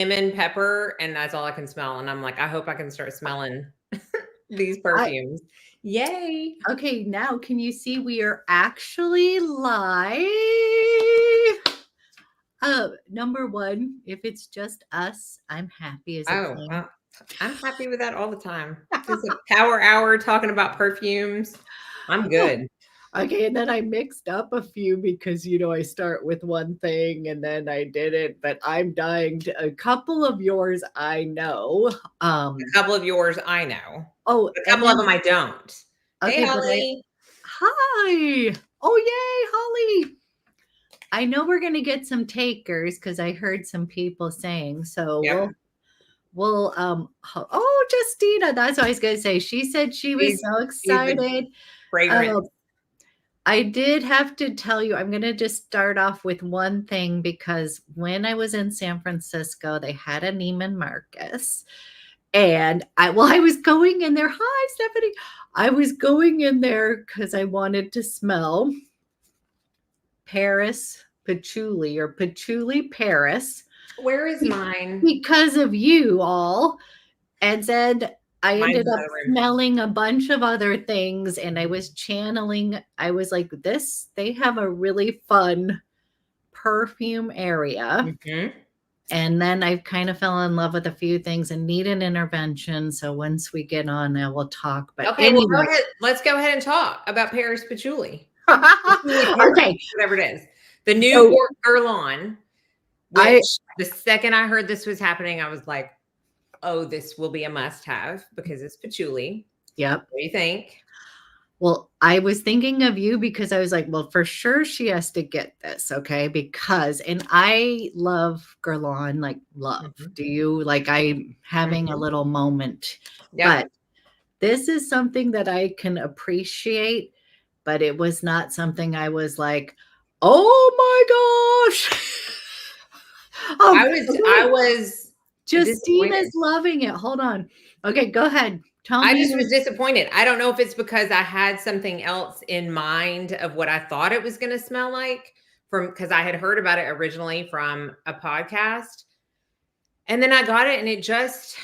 lemon pepper, and that's all I can smell. And I'm like, I hope I can start smelling these perfumes. Yay. Okay, now can you see we are actually live? Number one, if it's just us, I'm happy as a Oh, clam. I'm happy with that all the time. Just a power hour talking about perfumes. I'm good. Okay, and then I mixed up a few because I start with one thing and then I did it, but I'm dying to a couple of yours I know. A couple of yours I know. Oh, A couple of them I don't. Hey, okay, Holly. hi. Oh, yay, Holly. I know we're gonna get some takers because I heard some people saying so. Yep. We'll oh, Justina, that's what I was gonna say. She said she was so excited. Fragrance. I did have to tell you, I'm gonna just start off with one thing because when I was in San Francisco, they had a Neiman Marcus. And I was going in there. Hi, Stephanie. I was going in there because I wanted to smell Paris patchouli or patchouli Paris. Where is mine? Because of you all. And then I ended up smelling a bunch of other things and I was channeling. I was like, they have a really fun perfume area. Mm-hmm. And then I kind of fell in love with a few things and need an intervention. So once we get on, I will talk. But okay, anyway. Well, let's go ahead and talk about Paris patchouli. Okay, whatever it is. The new Guerlain. Which the second I heard this was happening, I was like, oh, this will be a must-have because it's patchouli. Yep. What do you think? Well, I was thinking of you because I was like, well, for sure she has to get this, okay? Because, and I love Guerlain, like love. Mm-hmm. Do you? Like I'm having a little moment. Yeah. But this is something that I can appreciate, but it was not something I was like, oh my gosh. I was Justina's loving it. Hold on. Okay, go ahead. I just was disappointed. I don't know if it's because I had something else in mind of what I thought it was going to smell like because I had heard about it originally from a podcast. And then I got it and it just,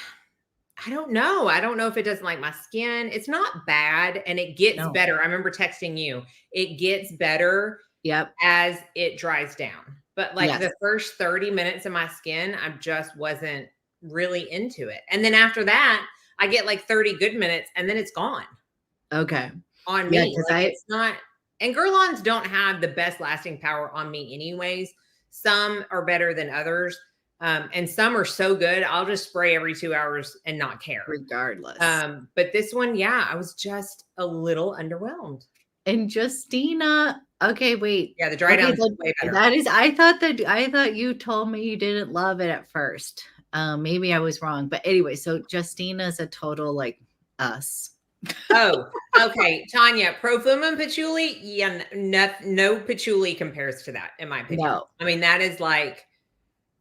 I don't know. I don't know if it doesn't like my skin. It's not bad and it gets better. I remember texting you. It gets better as it dries down. But like the first 30 minutes of my skin, I just wasn't really into it. And then after that, I get like 30 good minutes and then it's gone. Okay. On me. Like it's not, and Guerlains don't have the best lasting power on me anyways. Some are better than others. And some are so good. I'll just spray every 2 hours and not care. Regardless. But this one, I was just a little underwhelmed. And Justina, okay, wait. Yeah, the dry down is way better. That is, I thought you told me you didn't love it at first. Maybe I was wrong, but anyway, so Justina's a total like us. Oh, okay. Tanya, Perfume Patchouli, no patchouli compares to that, in my opinion. No. I mean, that is like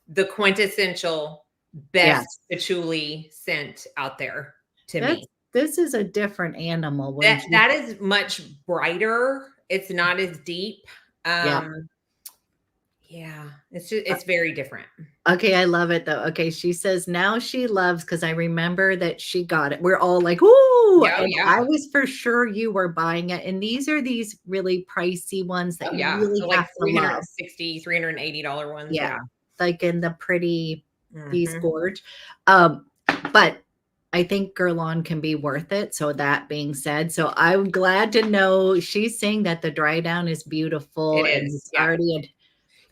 the quintessential best patchouli scent out there to me. This is a different animal. That is much brighter. It's not as deep. Yeah, it's very different. Okay, I love it though. Okay, she says now she loves because I remember that she got it. We're all like, ooh, I was for sure you were buying it. And these are these really pricey ones that you really so have like $360, $380 ones. Yeah, like in the pretty these gorge. But I think Guerlain can be worth it. So that being said, so I'm glad to know she's saying that the dry down is beautiful. It is already.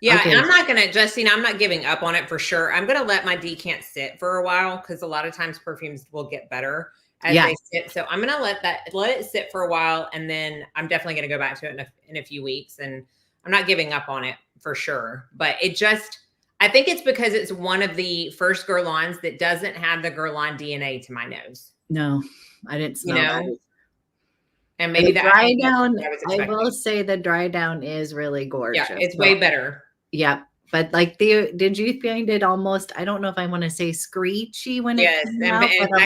Yeah, and I'm not going to, Justine, I'm not giving up on it for sure. I'm going to let my decant sit for a while because a lot of times perfumes will get better as they sit. So I'm going to let it sit for a while. And then I'm definitely going to go back to it in a few weeks. And I'm not giving up on it for sure. But it just, I think it's because it's one of the first Guerlains that doesn't have the Guerlain DNA to my nose. No, I didn't smell that. And maybe the dry down, I will say the dry down is really gorgeous. Yeah, it's way better. Yeah. But like did you find it almost, I don't know if I want to say screechy when it came out, I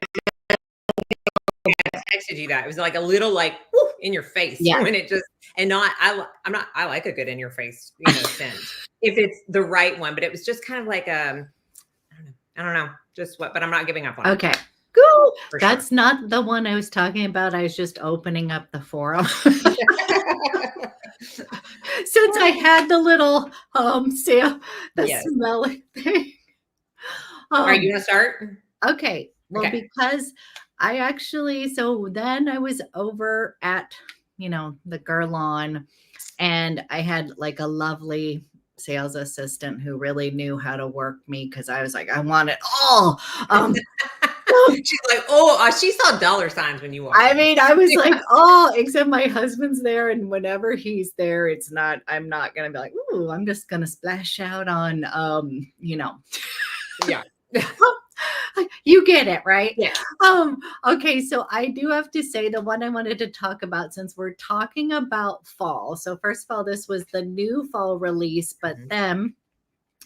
texted you that. It was like a little like whoo, in your face when it just, and not, I like a good in your face, scent if it's the right one, but it was just kind of like, I don't know. I don't know. Just what, but I'm not giving up on it. Okay. Cool. For That's sure. not the one I was talking about. I was just opening up the forum. Since I had the little sale, the Yes. smelling thing. All right, you want to start? Okay. Well, Okay. because I actually, so then I was over at, the Guerlain, and I had like a lovely sales assistant who really knew how to work me because I was like, I want it all. She's like, oh, she saw dollar signs when you walked I in. mean, I was like, oh, except my husband's there, and whenever he's there, I'm not gonna be like, ooh, I'm just gonna splash out on, Yeah. You get it, right? Yeah. Okay, so I do have to say the one I wanted to talk about, since we're talking about fall. So first of all, this was the new fall release, but then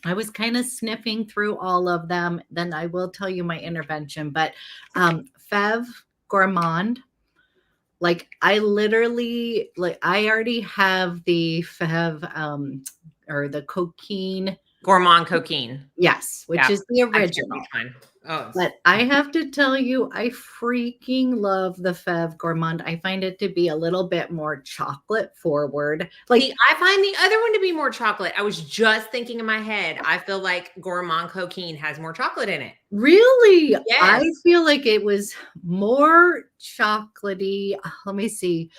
I was kind of sniffing through all of them. Then I will tell you my intervention, but Fève Gourmand, like I literally, like I already have the Fève or the cocaine. Gourmand cocaine. Yes, which is the original. Oh, But I have to tell you, I freaking love the Fève Gourmand. I find it to be a little bit more chocolate forward. Like, see, I find the other one to be more chocolate. I was just thinking in my head, I feel like Gourmand cocaine has more chocolate in it. Really? Yes. I feel like it was more chocolatey. Let me see.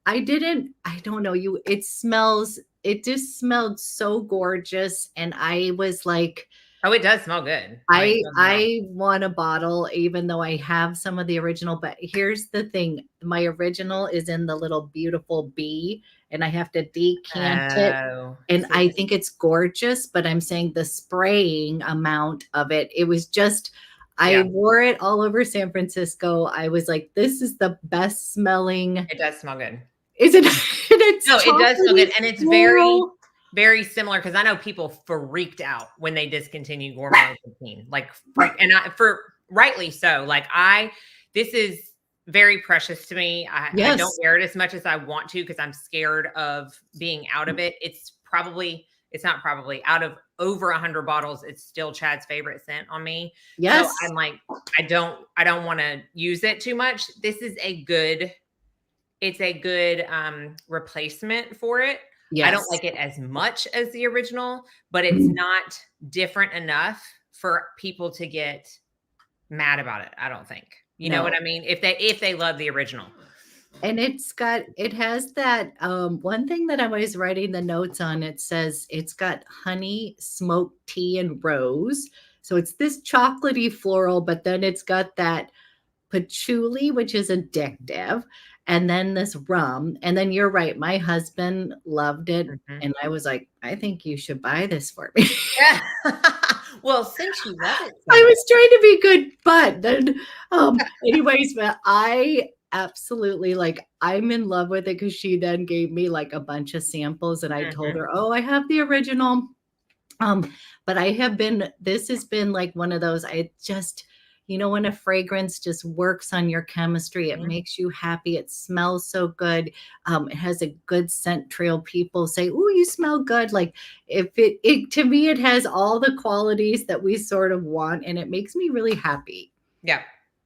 I don't know. It just smelled so gorgeous. And I was like, oh, it does smell good. I want a bottle, even though I have some of the original. But here's the thing. My original is in the little beautiful bee, and I have to decant it. And I think it's gorgeous, but I'm saying the spraying amount of it, it was just, I wore it all over San Francisco. I was like, this is the best smelling. It does smell good. Is it? No, it does smell good. And it's very, very similar, because I know people freaked out when they discontinued Gourmand cocaine. Like, for rightly so. Like, this is very precious to me. I don't wear it as much as I want to because I'm scared of being out of it. Out of over 100 bottles, it's still Chad's favorite scent on me. Yes. So I'm like, I don't want to use it too much. This is a good replacement for it. Yes. I don't like it as much as the original, but it's not different enough for people to get mad about it. I don't think. You know what I mean? If they love the original. And it has that one thing that I was writing the notes on. It says it's got honey, smoked tea, and rose. So it's this chocolatey floral, but then it's got that patchouli, which is addictive, and then this rum. And then you're right, my husband loved it. And I was like, I think you should buy this for me. Yeah. Well, since you love it so I was trying to be good, but then anyways, but I absolutely, like, I'm in love with it, because she then gave me like a bunch of samples, and I told her, oh, I have the original. But this has been like one of those, I just, when a fragrance just works on your chemistry, it makes you happy. It smells so good. It has a good scent trail. People say, oh, you smell good. Like, if it to me, it has all the qualities that we sort of want, and it makes me really happy. Yeah.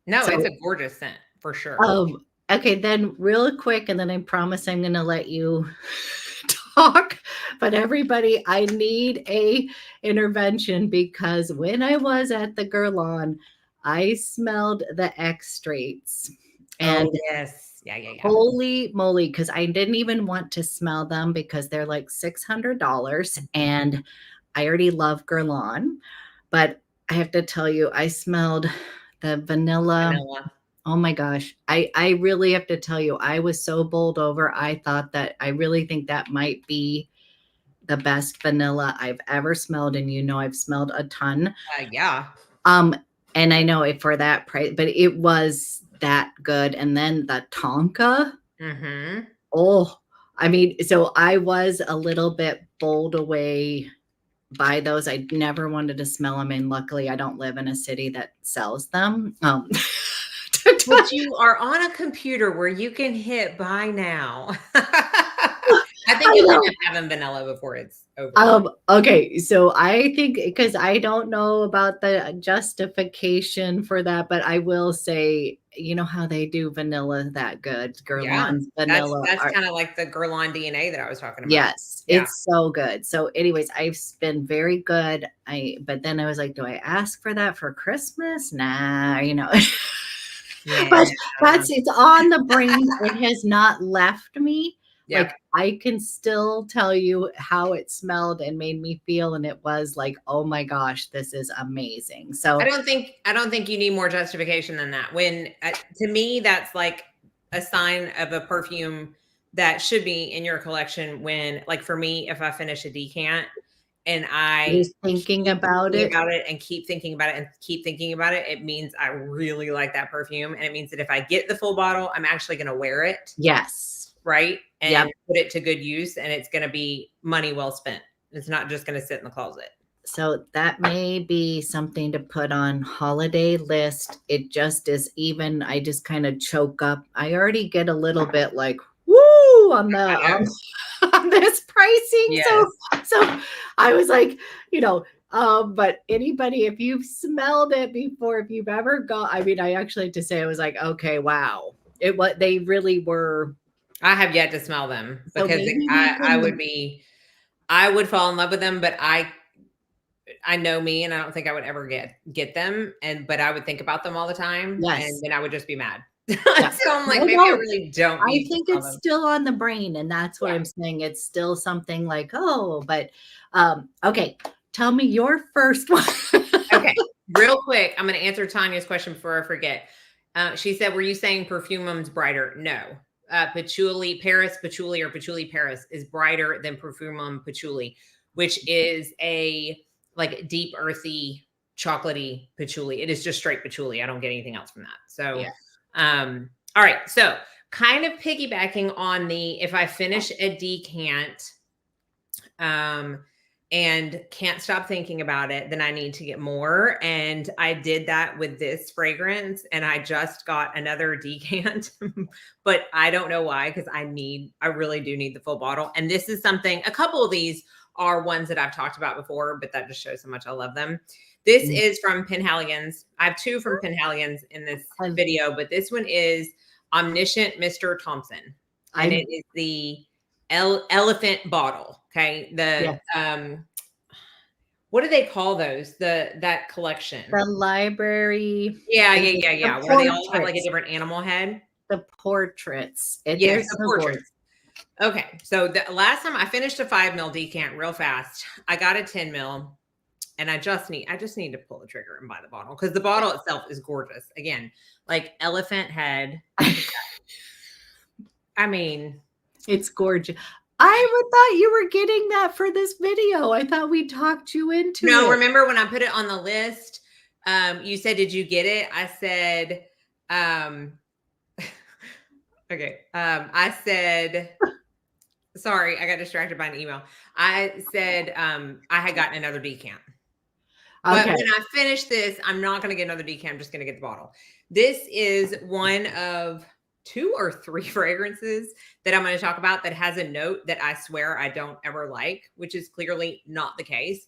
No, it's a gorgeous scent for sure. Okay, then real quick, and then I promise I'm going to let you talk. But everybody, I need a intervention, because when I was at the Guerlain, I smelled the extraits, and yes. Yeah. Holy moly, because I didn't even want to smell them, because they're like $600, and I already love Guerlain. But I have to tell you, I smelled the vanilla. Oh my gosh. I really have to tell you, I was so bowled over. I really think that might be the best vanilla I've ever smelled. And I've smelled a ton. Yeah. And I know it for that price, but it was that good. And then the Tonka. Oh, I mean, so I was a little bit bowled away by those. I never wanted to smell them. And luckily I don't live in a city that sells them. But you are on a computer where you can hit buy now. I think you'll end up having vanilla before it's over. Okay, so I think, because I don't know about the justification for that, but I will say, you know how they do vanilla that good? Guerlain's vanilla. That's kind of like the Guerlain DNA that I was talking about. Yes, it's so good. So anyways, I've been very good. But then I was like, do I ask for that for Christmas? Nah, you know. Yeah. But it's on the brain. It has not left me. Like, I can still tell you how it smelled and made me feel, and it was like, oh my gosh, this is amazing. So I don't think you need more justification than that. When to me, that's like a sign of a perfume that should be in your collection. When, like, for me, if I finish a decant and I just thinking about it and keep thinking about it and keep thinking about it, it means I really like that perfume, and it means that if I get the full bottle, I'm actually going to wear it. Yes. Right. And put it to good use, and it's going to be money well spent. It's not just going to sit in the closet. So that may be something to put on holiday list. It just is, even I just kind of choke up. I already get a little bit like, woo, on the on this pricing. Yes. So I was like, you know, but anybody, if you've smelled it before, if you've ever got, I mean, I actually had to say, I was like, okay, wow. They really were. I have yet to smell them, So because I would fall in love with them, but I know me, and I don't think I would ever get them. But I would think about them all the time. Yes. And then I would just be mad. So I'm like, maybe I really don't. I think it's still on the brain, and that's what I'm saying. It's still something like, oh, but okay. Tell me your first one. Okay, real quick. I'm going to answer Tanya's question before I forget. She said, were you saying Perfume's brighter? No. Patchouli Paris Patchouli, or Patchouli Paris, is brighter than Parfum Patchouli, which is a like deep earthy chocolatey patchouli. It is just straight patchouli. I don't get anything else from that. So all right, so kind of piggybacking on the, if I finish a decant and can't stop thinking about it, then I need to get more. And I did that with this fragrance, and I just got another decant, but I don't know why, because I really do need the full bottle. And this is something, a couple of these are ones that I've talked about before, but that just shows how much I love them. This is from Penhaligon's. I have two from Penhaligon's in this video, but this one is Omniscient Mr. Thompson. And it is the elephant bottle. Okay. What do they call those? That collection? The library. Yeah. Where they all have like a different animal head. The portraits. Yes, the portraits. Okay. So the last time I finished a 5 ml decant real fast, I got a 10 ml, and I just need to pull the trigger and buy the bottle, because the bottle itself is gorgeous. Again, like elephant head. I mean, it's gorgeous. I thought you were getting that for this video. I thought we talked you into it. No, remember when I put it on the list, you said, did you get it? I said, okay. I said, sorry, I got distracted by an email. I said, I had gotten another decant. But when I finish this, I'm not going to get another decant. I'm just going to get the bottle. This is one of 2 or 3 fragrances that I'm going to talk about that has a note that I swear I don't ever like, which is clearly not the case.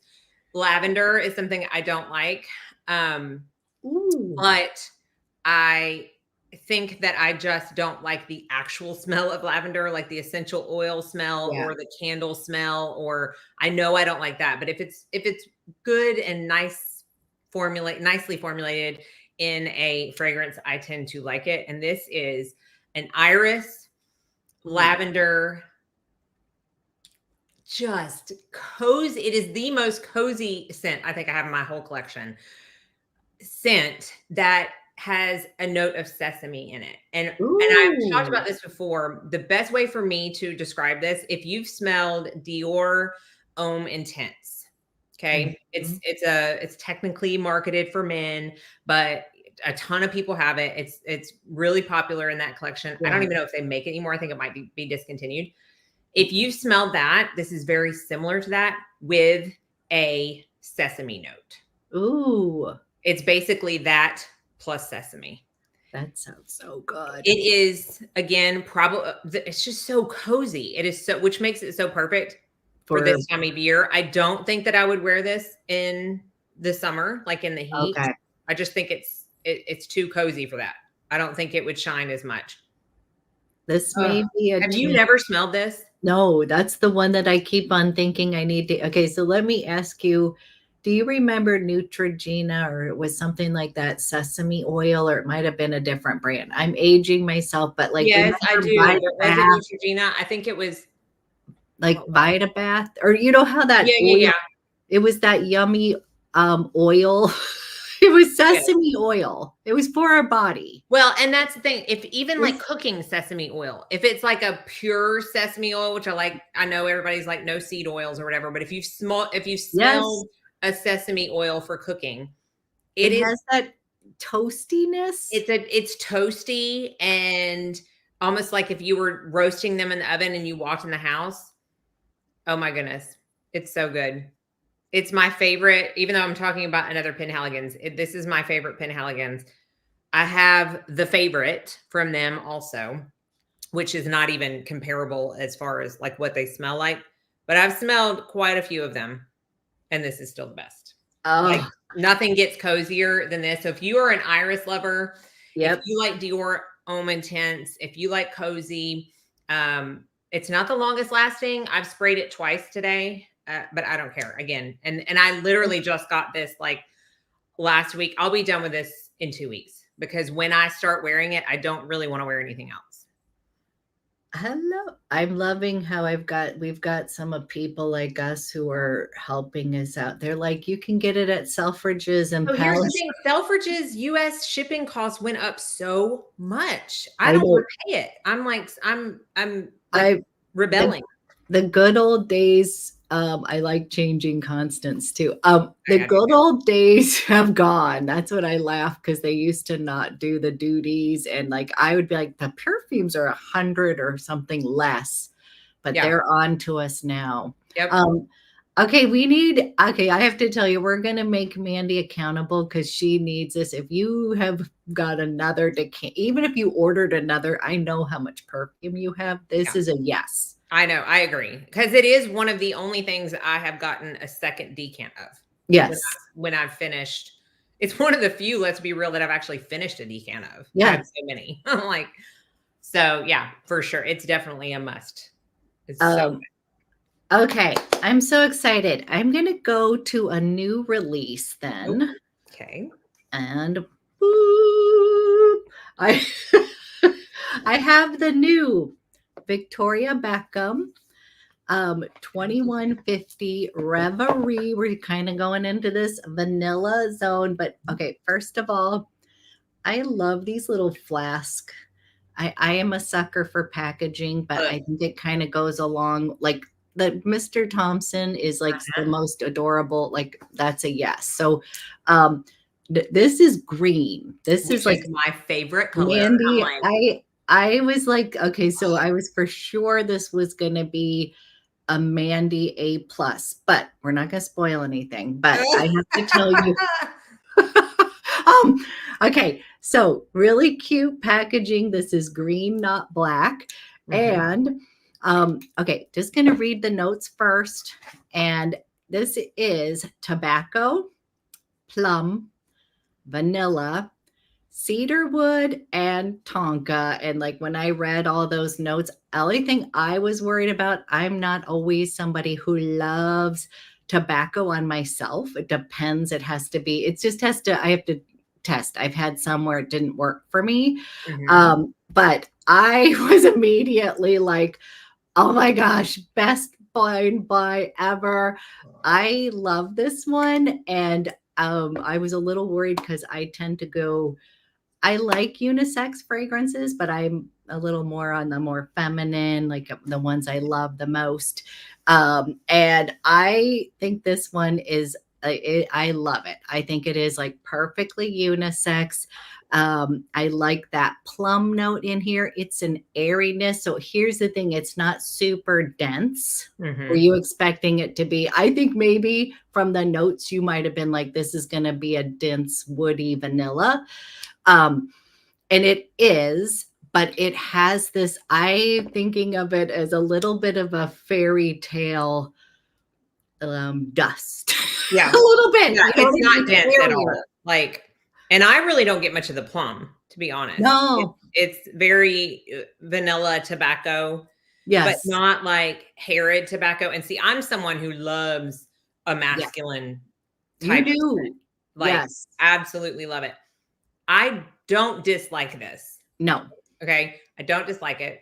Lavender is something I don't like. But I think that I just don't like the actual smell of lavender, like the essential oil smell or the candle smell, or I know I don't like that. But if it's good and nicely formulated in a fragrance, I tend to like it. And this is an iris lavender, just cozy. It is the most cozy scent I think I have in my whole collection. Scent that has a note of sesame in it. And I've talked about this before. The best way for me to describe this, if you've smelled Dior Homme Intense, okay, it's technically marketed for men, but a ton of people have it. It's really popular in that collection. I don't even know if they make it anymore. I think it might be discontinued. If you smelled that, this is very similar to that with a sesame note. Ooh. It's basically that plus sesame. That sounds so good. It is, again, probably, it's just so cozy. It is so, which makes it so perfect for this time of year. I don't think that I would wear this in the summer, like in the heat. Okay. I just think it's too cozy for that. I don't think it would shine as much. This may be a Have you never smelled this? No, that's the one that I keep on thinking I need to. Okay, so let me ask you, do you remember Neutrogena, or it was something like that, sesame oil, or it might have been a different brand? I'm aging myself, but like, Yes, I do. Was it Neutrogena? I think it was like Vitabath, or you know how that oil, it was that yummy oil. It was sesame oil. It was for our body. Well, and that's the thing. If even like cooking sesame oil, if it's like a pure sesame oil, which I like, I know everybody's like no seed oils or whatever, but if you smell a sesame oil for cooking, it has that toastiness. It's toasty, and almost like if you were roasting them in the oven and you walked in the house. Oh my goodness. It's so good. It's my favorite, even though I'm talking about another Penhaligon's. This is my favorite Penhaligon's. I have the favorite from them also, which is not even comparable as far as like what they smell like. But I've smelled quite a few of them, and this is still the best. Like, nothing gets cozier than this. So if you are an iris lover, if you like Dior Homme Intense, if you like cozy, it's not the longest lasting. I've sprayed it twice today. But I don't care again. And I literally just got this like last week. I'll be done with this in 2 weeks, because when I start wearing it, I don't really want to wear anything else. Hello. I'm loving how we've got some of people like us who are helping us out. They're like, you can get it at Selfridges and Here's the thing. Selfridges US shipping costs went up so much. I don't want to pay it. I'm like, I'm like rebelling. The good old days. I like changing constants too. The good old days have gone. That's what I laugh, because they used to not do the duties, and like I would be like, the perfumes are 100 or something less, but they're on to us now. Okay, I have to tell you, we're gonna make Mandy accountable, because she needs this. If you have got another even if you ordered another, I know how much perfume you have. This is a yes. I know. I agree. Because it is one of the only things I have gotten a second decant of. Yes. When I've finished. It's one of the few, let's be real, that I've actually finished a decant of. Yeah. I have so many. Like, so yeah, for sure. It's definitely a must. It's so good. Okay. I'm so excited. I'm going to go to a new release then. Okay. And boop, I have the new Victoria Beckham 2150 Rêverie. We're kind of going into this vanilla zone, but okay, first of all, I love these little flasks. I am a sucker for packaging, but I think it kind of goes along, like the Mr. Thompson is like the most adorable, like that's a yes. So this is green. This is like my favorite color. Mandy, I was like, okay, so I was for sure this was going to be a Mandy A+, but we're not going to spoil anything. But I have to tell you, okay, so really cute packaging. This is green, not black. And okay, just going to read the notes first. And this is tobacco, plum, vanilla, cedarwood, and tonka. And like when I read all those notes, the only thing I was worried about, I'm not always somebody who loves tobacco on myself. It depends. It has to be, it just has to, I have to test. I've had some where it didn't work for me. But I was immediately like, oh my gosh, best blind buy ever. I love this one. And I was a little worried because I tend to go, I like unisex fragrances, but I'm a little more on the more feminine, like the ones I love the most. And I think this one is, I love it. I think it is like perfectly unisex. I like that plum note in here. It's an airiness. So here's the thing. It's not super dense. Were you expecting it to be? I think maybe from the notes, you might have been like, this is going to be a dense, woody vanilla. And it is, but it has this, I'm thinking of it as a little bit of a fairy tale dust. Yeah. A little bit. Yeah, You know, it's not dense at all. barrier. Like, and I really don't get much of the plum, to be honest. No. It's very vanilla tobacco, but Yes. not like Herod tobacco. And see, I'm someone who loves a masculine type You of do. scent. Like, Yes. absolutely love it. I don't dislike this. No. Okay. I don't dislike it.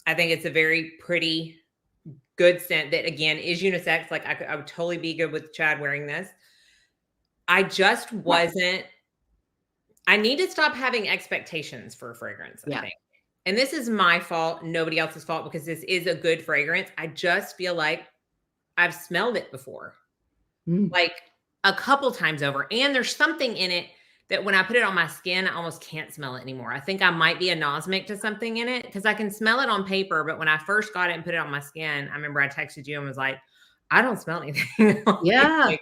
I think it's a very pretty, good scent that, again, is unisex. Like, I would totally be good with Chad wearing this. I just wasn't, I need to stop having expectations for a fragrance, I think. And this is my fault, nobody else's fault, because this is a good fragrance. I just feel like I've smelled it before, like a couple times over. And there's something in it that when I put it on my skin, I almost can't smell it anymore. I think I might be anosmic to something in it because I can smell it on paper. But when I first got it and put it on my skin, I remember I texted you and was like, I don't smell anything. Yeah.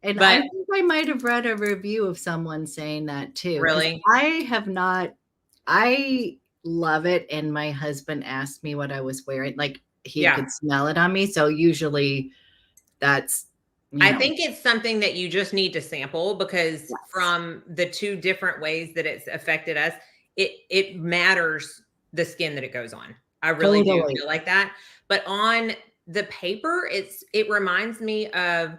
And I But think I might have read a review of someone saying that too. 'Cause really, I have not, I love it. And my husband asked me what I was wearing. Like he yeah, could smell it on me. So usually that's, you I know, think it's something that you just need to sample because yes. from the two different ways that it's affected us, it matters the skin that it goes on. I really do Totally. feel like that. But on the paper, it reminds me of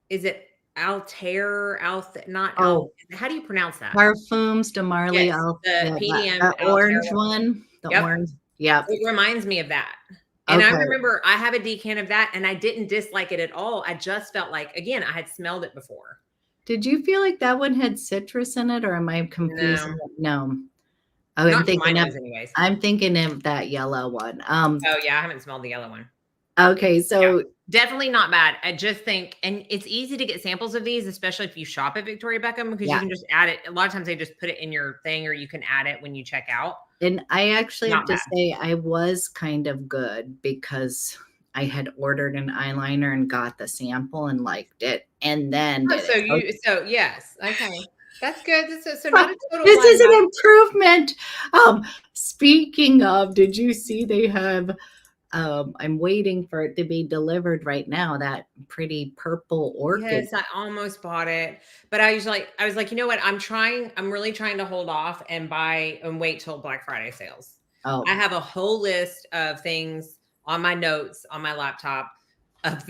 is it Altair, not Al, Oh, how do you pronounce that? Parfums de Marley. Yes, the PDM The Altair orange one. The Yep. orange. Yep. It reminds me of that. And I Okay. remember I have a decan of that and I didn't dislike it at all. I just felt like, again, I had smelled it before. Did you feel like that one had citrus in it or am I confusing No. it? No. Not to my nose anyways. I'm thinking of that yellow one. Oh yeah, I haven't smelled the yellow one. Okay, so yeah, definitely not bad. I just think, and it's easy to get samples of these, especially if you shop at Victoria Beckham, because you can just add it. A lot of times they just put it in your thing, or you can add it when you check out. And I actually Not have to bad. say I was kind of good because I had ordered an eyeliner and got the sample and liked it, and then Oh, did so it. so yes, okay, that's good. So not a total. This is an improvement. Speaking of, did you see they have? I'm waiting for it to be delivered right now. That pretty purple orchid. Yes, I almost bought it, but I was like, you know what? I'm really trying to hold off and buy and wait till Black Friday sales. Oh, I have a whole list of things on my notes on my laptop of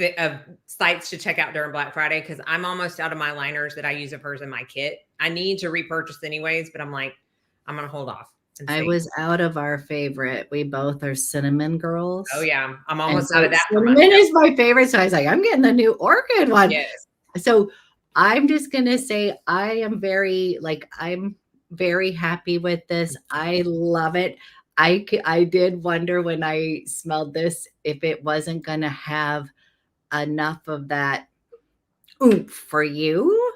sites to check out during Black Friday because I'm almost out of my liners that I use of hers in my kit. I need to repurchase anyways, but I'm like, I'm gonna hold off. I was out of our favorite. We both are cinnamon girls. Oh yeah, I'm almost out of that. Cinnamon is my favorite, so I was like, I'm getting the new orchid one. Yes. So I'm just gonna say I'm very happy with this. I love it. I did wonder when I smelled this if it wasn't gonna have enough of that oomph for you.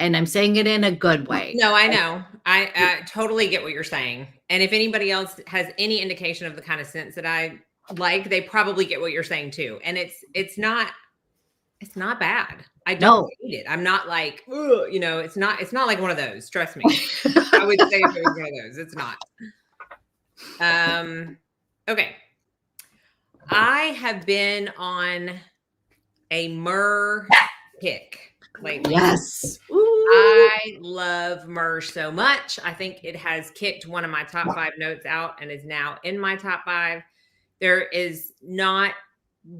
And I'm saying it in a good way. No, I know. I totally get what you're saying. And if anybody else has any indication of the kind of scents that I like, they probably get what you're saying too. And it's not bad. I don't hate it. I'm not like, you know, it's not like one of those. Trust me. I would say if it was one of those. It's not. Okay. I have been on a Myrrh kick lately. Yes. I love Myrrh so much. I think it has kicked one of my top 5 notes out and is now in my top 5. There is not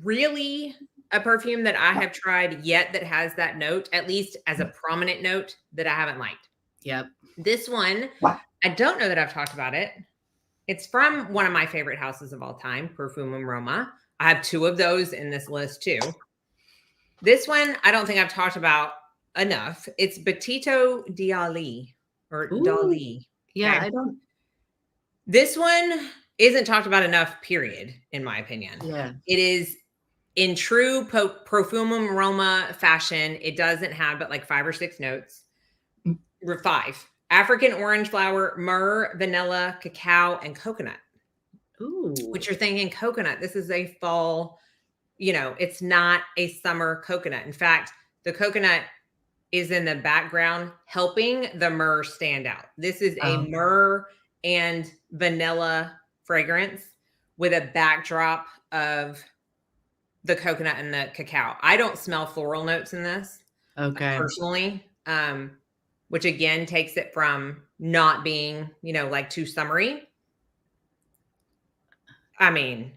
really a perfume that I have tried yet that has that note, at least as a prominent note that I haven't liked. Yep. This one, I don't know that I've talked about it. It's from one of my favorite houses of all time, Perfume Roma. I have 2 of those in this list too. This one, I don't think I've talked about enough. It's Batito Dali or Dali. Yeah, okay? I don't. This one isn't talked about enough, period, in my opinion. Yeah. It is in true Perfumum Roma fashion. It doesn't have but like 5 or 6 notes. 5. African orange flower, myrrh, vanilla, cacao, and coconut. Ooh. Which you're thinking coconut. This is a fall, you know, it's not a summer coconut. In fact, the coconut is in the background helping the myrrh stand out. This is a myrrh and vanilla fragrance with a backdrop of the coconut and the cacao. I don't smell floral notes in this personally, which again takes it from not being, you know, like too summery. I mean,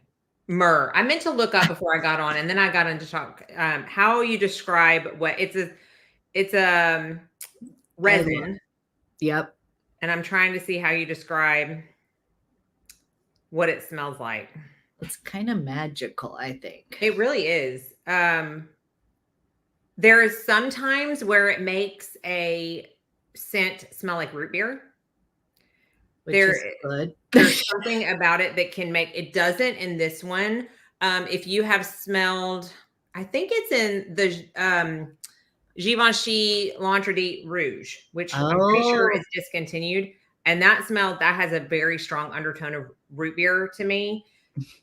myrrh. I meant to look up before I got on, and then I got into talk. How you describe what it's a resin. Yep. And I'm trying to see how you describe what it smells like. It's kind of magical, I think. It really is. There is sometimes where it makes a scent smell like root beer. Which is good. There's something about it that can make it doesn't in this one. If you have smelled, I think it's in the Givenchy L'Entrée Rouge, which I'm pretty sure is discontinued. And that has a very strong undertone of root beer to me.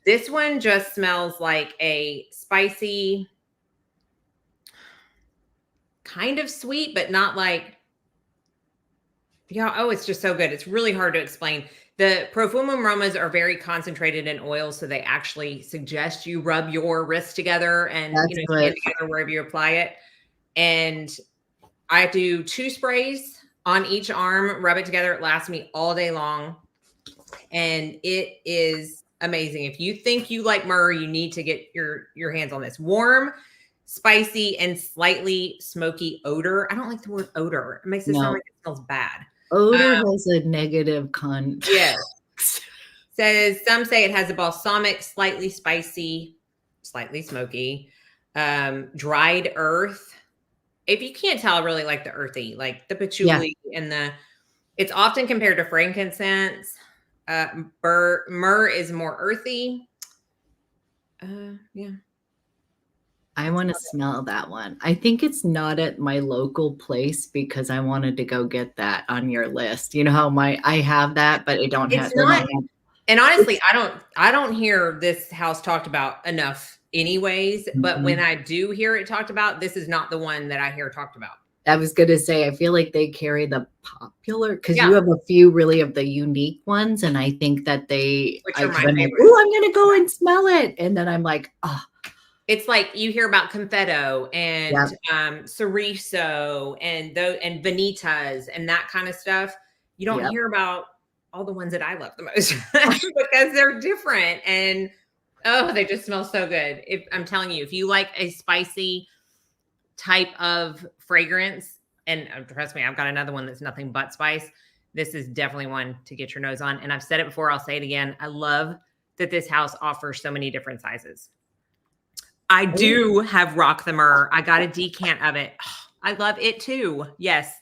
This one just smells like a spicy, kind of sweet, but not like, yeah. Oh, it's just so good. It's really hard to explain. The Perfume aromas are very concentrated in oil, so they actually suggest you rub your wrists together and hand together wherever you apply it. And I do 2 sprays on each arm, rub it together. It lasts me all day long, and it is amazing. If you think you like myrrh, you need to get your hands on this. Warm, spicy, and slightly smoky odor. I don't like the word odor. It makes it sound like it smells bad. Odor has a negative context. Yeah. Some say it has a balsamic, slightly spicy, slightly smoky, dried earth. If you can't tell, I really like the earthy, like the patchouli and it's often compared to frankincense. Myrrh is more earthy. Yeah. I want to smell that one. I think it's not at my local place because I wanted to go get that on your list. You know how I have that, but I don't have it. And honestly, I don't hear this house talked about enough anyways, but when I do hear it talked about, this is not the one that I hear talked about. I was going to say, I feel like they carry the popular, because you have a few really of the unique ones. And I think that I'm going to go and smell it. And then I'm like, oh. It's like you hear about Confetto and Cerezo and Vanitas and that kind of stuff. You don't hear about all the ones that I love the most because they're different and they just smell so good. I'm telling you, if you like a spicy type of fragrance, and trust me, I've got another one that's nothing but spice. This is definitely one to get your nose on. And I've said it before, I'll say it again. I love that this house offers so many different sizes. I do have Rock the Myrrh. I got a decant of it. I love it too. Yes.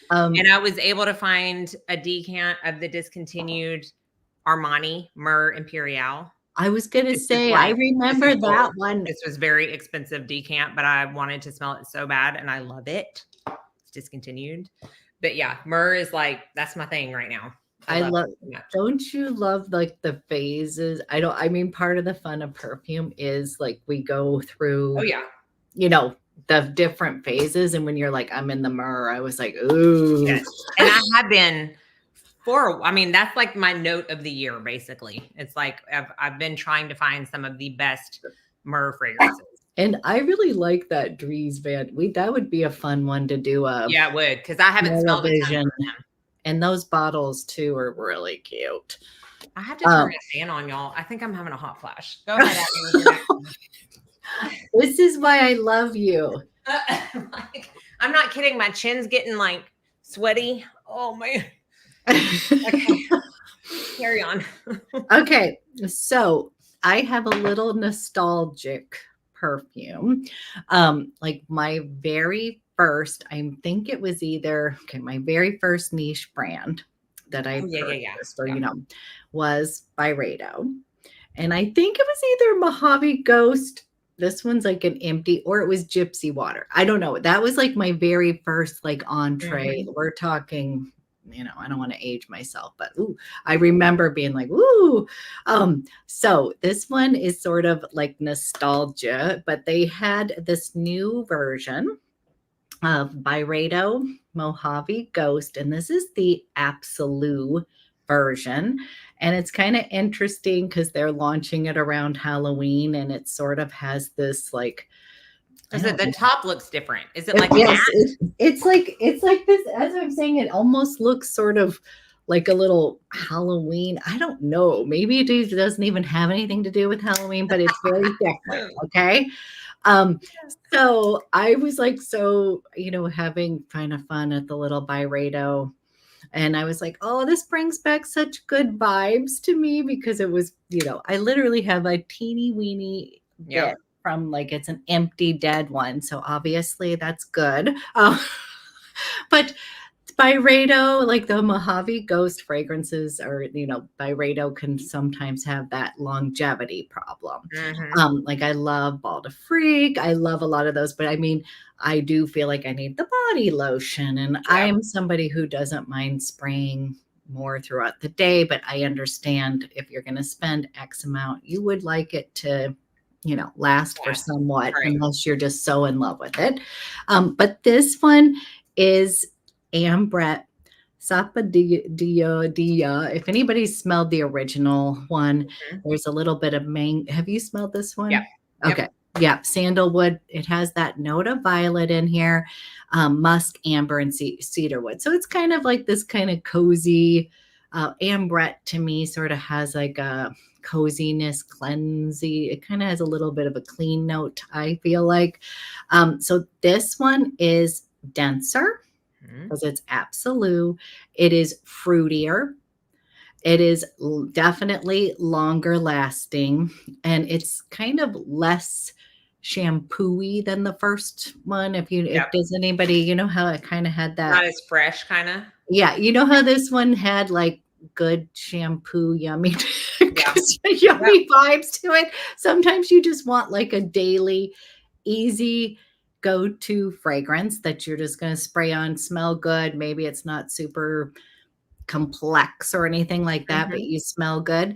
And I was able to find a decant of the discontinued Armani Myrrh Imperial. I was going to say, I remember that one. This was very expensive decant, but I wanted to smell it so bad and I love it. It's discontinued. But yeah, myrrh is like, that's my thing right now. I love it. Don't you love like the phases? I mean, part of the fun of perfume is like we go through, the different phases. And when you're like, I'm in the myrrh, I was like, ooh. Yes. And I have been that's like my note of the year, basically. It's like, I've been trying to find some of the best myrrh fragrances. And I really like that Dries Van. That would be a fun one to do. Yeah, it would. Cause I haven't smelled it. And those bottles too are really cute. I have to turn a fan on, y'all. I think I'm having a hot flash. Go ahead. This is why I love you. I'm not kidding. My chin's getting like sweaty. Oh man. Okay. Carry on. Okay. So I have a little nostalgic perfume. Like my very first, I think it was my very first niche brand that I purchased, was Byredo. And I think it was either Mojave Ghost. This one's like an empty, or it was Gypsy Water. I don't know. That was like my very first like entree. We're talking, I don't want to age myself, but I remember being like, ooh. So this one is sort of like nostalgia, but they had this new version. of Byredo Mojave Ghost, and this is the Absolute version. And it's kind of interesting because they're launching it around Halloween, and it sort of has this like. Is it the top looks different? Is it like yes, it's like this. As I'm saying, it almost looks sort of like a little Halloween. I don't know. Maybe it doesn't even have anything to do with Halloween, but it's very different. Okay. So I was like, having kind of fun at the little Byredo. And I was like, oh, this brings back such good vibes to me because it was, I literally have a teeny weeny bit from like, it's an empty dead one. So obviously that's good. But Byredo, like the Mojave Ghost fragrances, or Byredo can sometimes have that longevity problem. Like I love Ball de Freak, I love a lot of those, but I mean, I do feel like I need the body lotion, and I'm somebody who doesn't mind spraying more throughout the day, but I understand if you're going to spend X amount, you would like it to last for somewhat, unless you're just so in love with it. But this one is Ambrette Sapadilla. If anybody smelled the original one, there's a little bit of have you smelled this one? Yeah. Okay. Yeah. Sandalwood. It has that note of violet in here, musk, amber, and cedarwood. So it's kind of like this kind of cozy. Ambrette to me sort of has like a coziness, cleansy. It kind of has a little bit of a clean note, I feel like. So this one is denser because it's Absolute. It is fruitier. It is definitely longer lasting, and it's kind of less shampoo-y than the first one. If does anybody, how it kind of had that, not as fresh kind of. Yeah, how this one had like good shampoo, yummy vibes to it. Sometimes you just want like a daily, easy go-to fragrance that you're just going to spray on, smell good. Maybe it's not super complex or anything like that, but you smell good.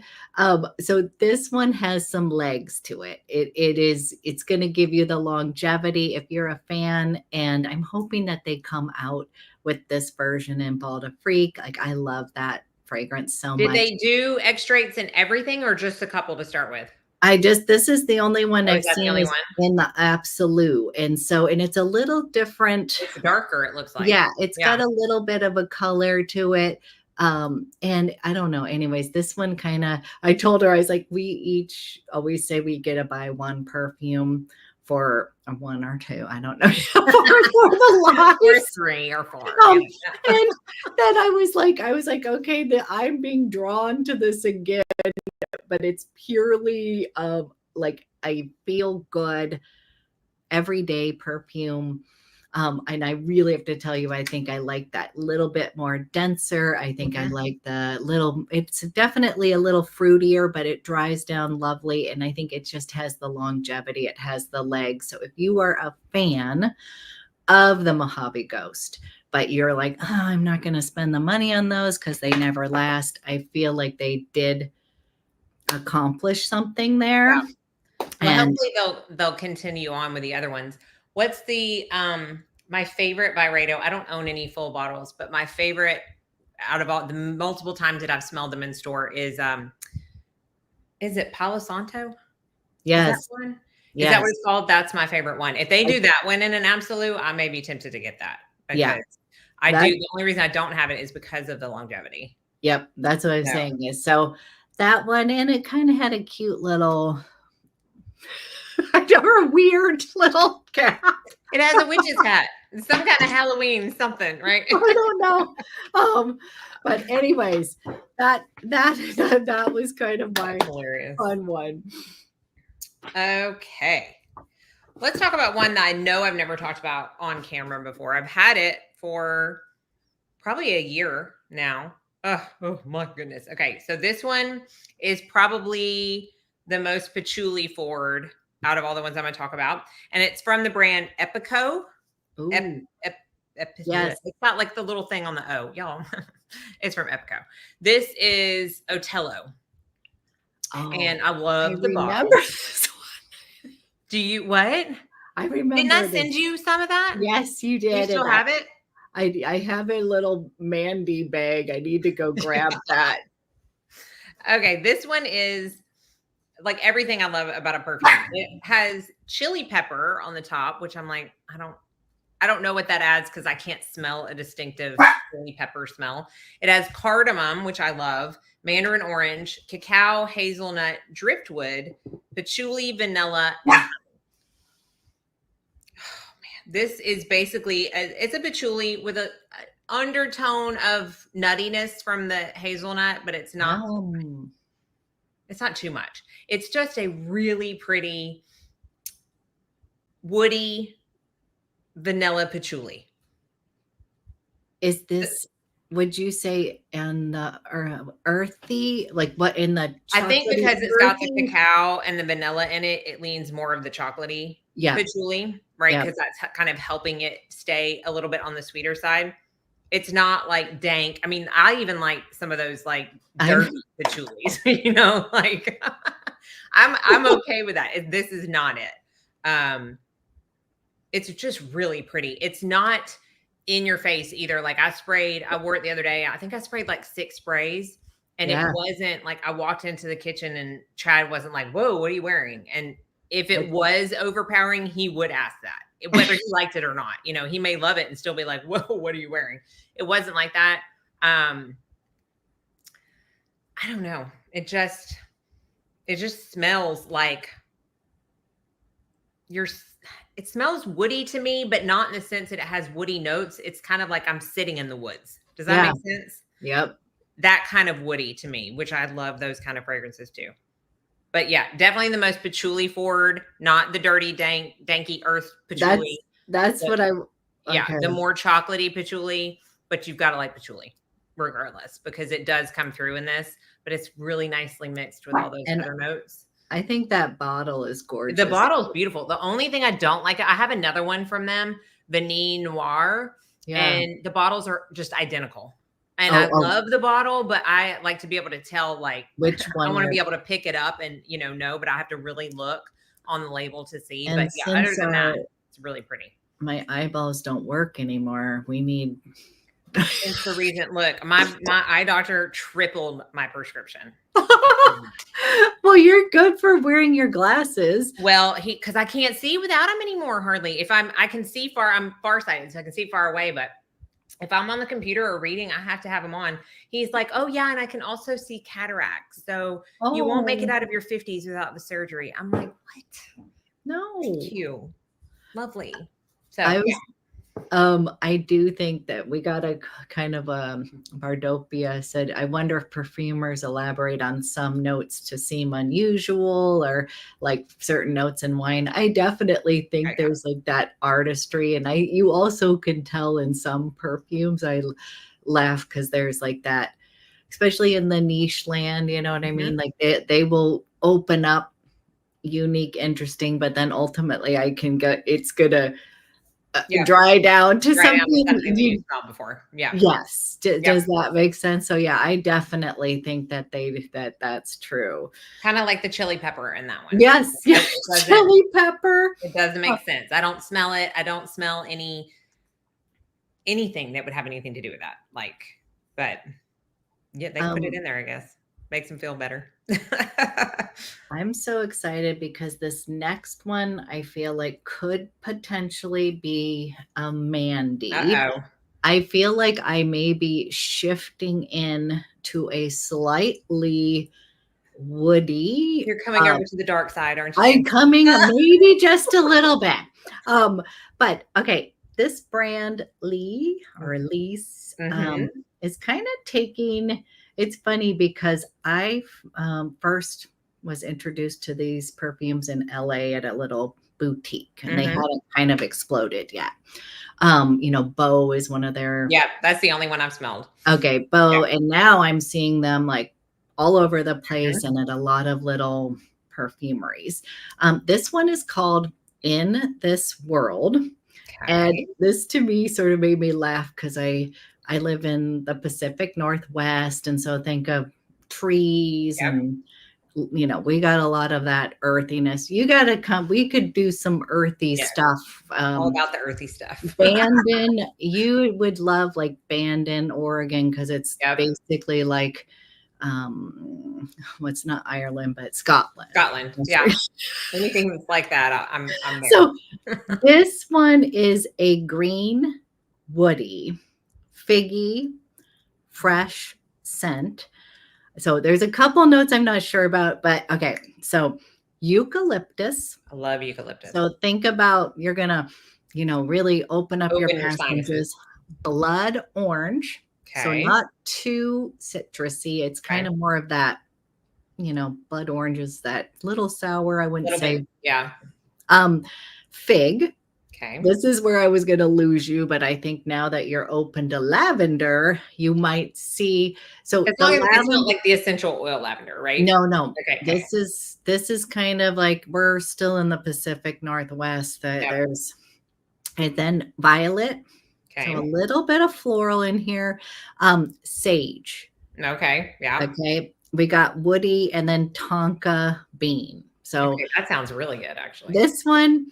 So this one has some legs to it. It's going to give you the longevity if you're a fan, and I'm hoping that they come out with this version in Ball de Freak. Like I love that fragrance so much. Did they do extracts and everything, or just a couple to start with? This is the only one I've seen in the Absolute. And it's a little different. It's darker, it looks like. Yeah, it's got a little bit of a color to it. And I don't know. Anyways, this one I told her, I was like, we each always say we get to buy one perfume for one or two. I don't know. for the lives. Or 3 or 4. And then I was like, okay, I'm being drawn to this again, but it's purely like I feel good everyday perfume. And I really have to tell you, I think I like that little bit more denser. I think I like it's definitely a little fruitier, but it dries down lovely. And I think it just has the longevity. It has the legs. So if you are a fan of the Mojave Ghost, but you're like, oh, I'm not going to spend the money on those because they never last, I feel like they did accomplish something there. Yeah. Well, hopefully they'll continue on with the other ones. What's the my favorite Byredo? I don't own any full bottles, but my favorite out of all the multiple times that I've smelled them in store is it Palo Santo? Yes. Is that one? Yes. Is that what it's called? That's my favorite one. If they do that one in an Absolute, I may be tempted to get that. The only reason I don't have it is because of the longevity. Yep. That's what I'm saying is so that one, and it kind of had a cute little or a weird little cap. It has a witch's hat. Some kind of Halloween something, right? I don't know. But anyways, that was kind of my hilarious fun one. Okay. Let's talk about one that I know I've never talked about on camera before. I've had it for probably a year now. Oh my goodness. Okay. So this one is probably the most patchouli forward out of all the ones I'm going to talk about. And it's from the brand Epico. Yes. It's not like the little thing on the O, y'all. It's from Epico. This is Otello. Oh, and I love the bottle. Do you what? I remember. Didn't I send you some of that? Yes, you Do you did. still have it? I have a little Mandy bag. I need to go grab that. Okay, this one is like everything I love about a perfume. It has chili pepper on the top, which I'm like, I don't know what that adds because I can't smell a distinctive chili pepper smell. It has cardamom, which I love, mandarin orange, cacao, hazelnut, driftwood, patchouli, vanilla. This is basically it's a patchouli with a undertone of nuttiness from the hazelnut, but it's not. It's not too much. It's just a really pretty woody vanilla patchouli. Is this? Would you say in the earthy, like what in the? I think because it's got the cacao and the vanilla in it, it leans more of the chocolatey patchouli, right? Because that's kind of helping it stay a little bit on the sweeter side. It's not like dank. I mean, I even like some of those like dirty patchoulis, you know, like I'm okay with that. This is not it. It's just really pretty. It's not in your face either. Like I wore it the other day. I think I sprayed like 6 sprays and it wasn't like I walked into the kitchen and Chad wasn't like, whoa, what are you wearing? And if it was overpowering, he would ask that, whether he liked it or not. You know, he may love it and still be like, whoa, what are you wearing? It wasn't like that. I don't know. It just smells like it smells woody to me, but not in the sense that it has woody notes. It's kind of like I'm sitting in the woods. Does that make sense? Yep. That kind of woody to me, which I love those kind of fragrances too. But yeah, definitely the most patchouli forward, not the dirty, danky earth patchouli. That's what I. Yeah, the more chocolatey patchouli, but you've got to like patchouli regardless because it does come through in this, but it's really nicely mixed with all those other notes. I think that bottle is gorgeous. The bottle is beautiful. The only thing I don't like, I have another one from them, Vanille Noir, and the bottles are just identical. And I love the bottle, but I like to be able to tell like which one. I want to be able to pick it up and know, but I have to really look on the label to see. And but yeah, other than that, it's really pretty. My eyeballs don't work anymore. We need. It's the reason. Look, my eye doctor tripled my prescription. Well, you're good for wearing your glasses. Well, because I can't see without him anymore. Hardly. If I can see far. I'm farsighted, so I can see far away. But if I'm on the computer or reading, I have to have him on. He's like, oh yeah, and I can also see cataracts. So you won't make it out of your 50s without the surgery. I'm like, what? No. Thank you. Lovely. So I do think that we got a kind of Bardopia said, I wonder if perfumers elaborate on some notes to seem unusual or like certain notes in wine. I definitely think there's like that artistry. And you also can tell in some perfumes. I laugh because there's like that, especially in the niche land, you know what I mean? Like they will open up unique, interesting, but then ultimately it's gonna dry down to something you've smelled before. Yeah. Yes. Does that make sense? So yeah, I definitely think that that's true. Kind of like the chili pepper in that one. Yes. Yes. Chili pepper. It doesn't make sense. I don't smell it. I don't smell anything that would have anything to do with that. Like, but yeah, they put it in there, I guess. Makes them feel better. I'm so excited because this next one I feel like could potentially be a Mandy. I feel like I may be shifting in to a slightly woody. You're coming over to the dark side, aren't you? I'm coming maybe just a little bit. But okay, this brand BLISS is kind of taking. It's funny because I first was introduced to these perfumes in LA at a little boutique and they hadn't kind of exploded yet. Beau is one of their. Yeah, that's the only one I've smelled. Okay, Beau. Yeah. And now I'm seeing them like all over the place and at a lot of little perfumeries. This one is called In This World. Okay. And this to me sort of made me laugh because I live in the Pacific Northwest. And so think of trees and you know, we got a lot of that earthiness. You got to come. We could do some earthy stuff. All about the earthy stuff. Bandon, you would love like Bandon, Oregon, because it's basically like, what's not Ireland, but Scotland. Scotland, yeah. Anything that's like that, I'm there. So this one is a green, woody, figgy, fresh scent. So there's a couple notes I'm not sure about, but okay. So eucalyptus. I love eucalyptus. So think about, you're going to, you know, really open up your passages. Blood orange. Okay. So not too citrusy. It's kind of more of that, you know, blood orange is that little sour, I wouldn't say. Yeah. Fig. Okay. This is where I was going to lose you, but I think now that you're open to lavender, you might see. So as long as it's not like the essential oil lavender, right? No. Okay. This is kind of like, we're still in the Pacific Northwest. There's, and then violet. Okay. So a little bit of floral in here. Sage. Okay. Yeah. Okay. We got woody and then tonka bean. So that sounds really good, actually. This one,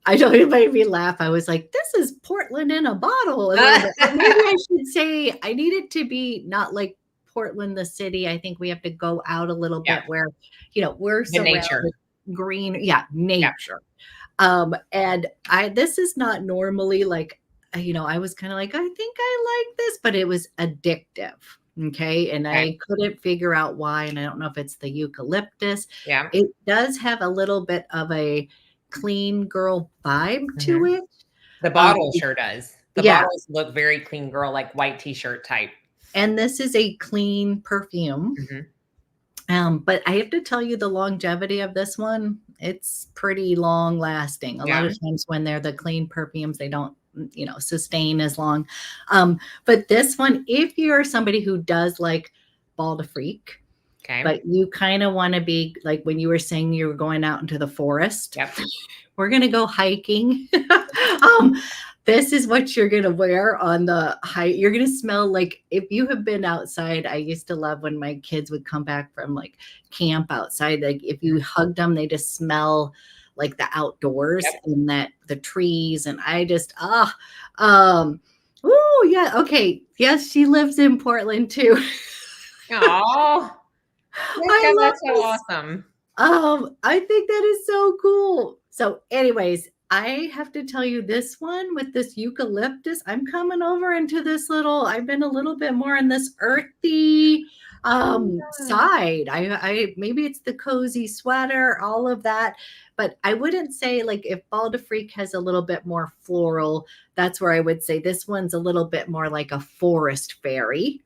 I don't know, it made me laugh. I was like, this is Portland in a bottle. Maybe I should say I need it to be not like Portland, the city. I think we have to go out a little bit where, you know, we're surrounded green. Yeah. Nature. And this is not normally like, you know, I was kind of like, I think I like this, but it was addictive. Okay. And I couldn't figure out why. And I don't know if it's the eucalyptus. Yeah. It does have a little bit of a clean girl vibe to it. The bottle sure does. The bottles look very clean girl, like white t-shirt type. And this is a clean perfume. But I have to tell you, the longevity of this one, it's pretty long lasting. A lot of times when they're the clean perfumes, they don't, you know, sustain as long. But this one, if you're somebody who does like Bal de Freak, but you kind of want to be like when you were saying you were going out into the forest. We're going to go hiking. This is what you're going to wear on the hike. You're going to smell like, if you have been outside, I used to love when my kids would come back from like camp outside. Like if you hugged them, they just smell like the outdoors and that the trees. And I just, oh yeah. Okay. Yes. She lives in Portland too. Oh, that's so awesome. I think that is so cool. So anyways, I have to tell you, this one with this eucalyptus, I'm coming over into this I've been a little bit more in this earthy side. I maybe it's the cozy sweater, all of that, but I wouldn't say like if Bal de Freak has a little bit more floral, that's where I would say this one's a little bit more like a forest fairy.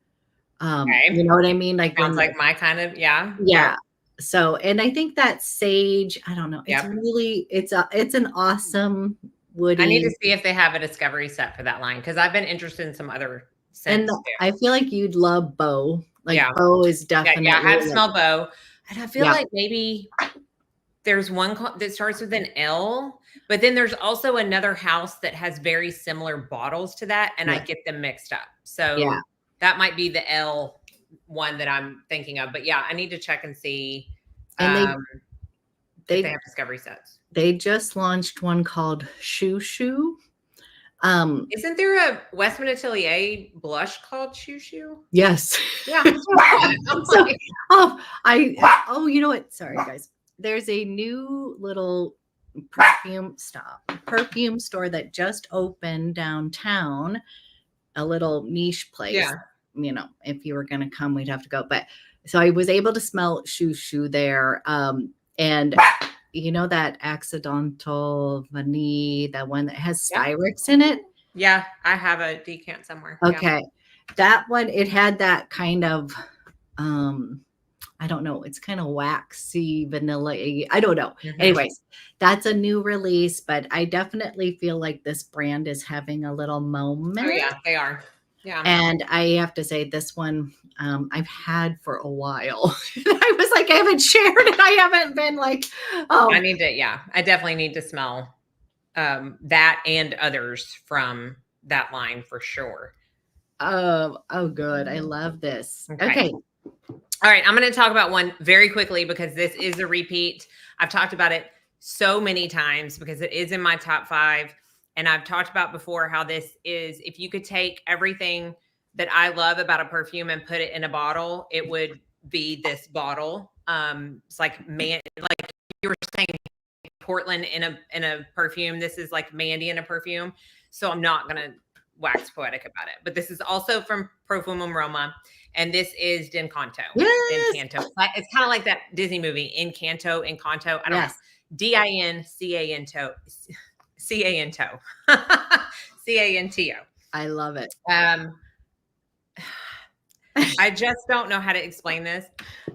You know what I mean? Like sounds like my kind of, yeah. So, and I think that sage, I don't know. It's really, it's an awesome woody. I need to see if they have a discovery set for that line, because I've been interested in some other scents. And I feel like you'd love Beau. Like Beau is definitely. Yeah, I have smelled Beau, and I feel like maybe there's one that starts with an L, but then there's also another house that has very similar bottles to that, and I get them mixed up. So that might be the L one that I'm thinking of, but I need to check and see. And they have discovery sets. They just launched one called Shoo Shoo. Isn't there a Westman Atelier blush called Shoo Shoo? Yes. Yeah. So, you know what? Sorry, guys. There's a new little perfume store that just opened downtown, a little niche place. Yeah. You know, if you were going to come, we'd have to go. But so I was able to smell Shoo Shoo there. And you know, that accidental vanille, that one that has Styrex in it. Yeah. I have a decant somewhere. Okay. That one, it had that kind of, I don't know. It's kind of waxy vanilla. I don't know. Anyways, that's a new release, but I definitely feel like this brand is having a little moment. Oh yeah, they are. Yeah. And I have to say, this one I've had for a while. I was like, I haven't shared it. I haven't been like, I need to, I definitely need to smell that and others from that line for sure. Oh, good. I love this. Okay. All right, I'm going to talk about one very quickly because this is a repeat. I've talked about it so many times because it is in my top 5. And I've talked about before how this is, if you could take everything that I love about a perfume and put it in a bottle, it would be this bottle. It's like like you were saying, Portland in a perfume. This is like Mandy in a perfume. So I'm not going to wax poetic about it. But this is also from Profumum Roma. And this is D'Incanto. Yes. D'Incanto. It's kind of like that Disney movie, Encanto. I don't know. D-I-N-C-A-N-T-O. C-A-N-T-O. C-A-N-T-O. I love it. I just don't know how to explain this.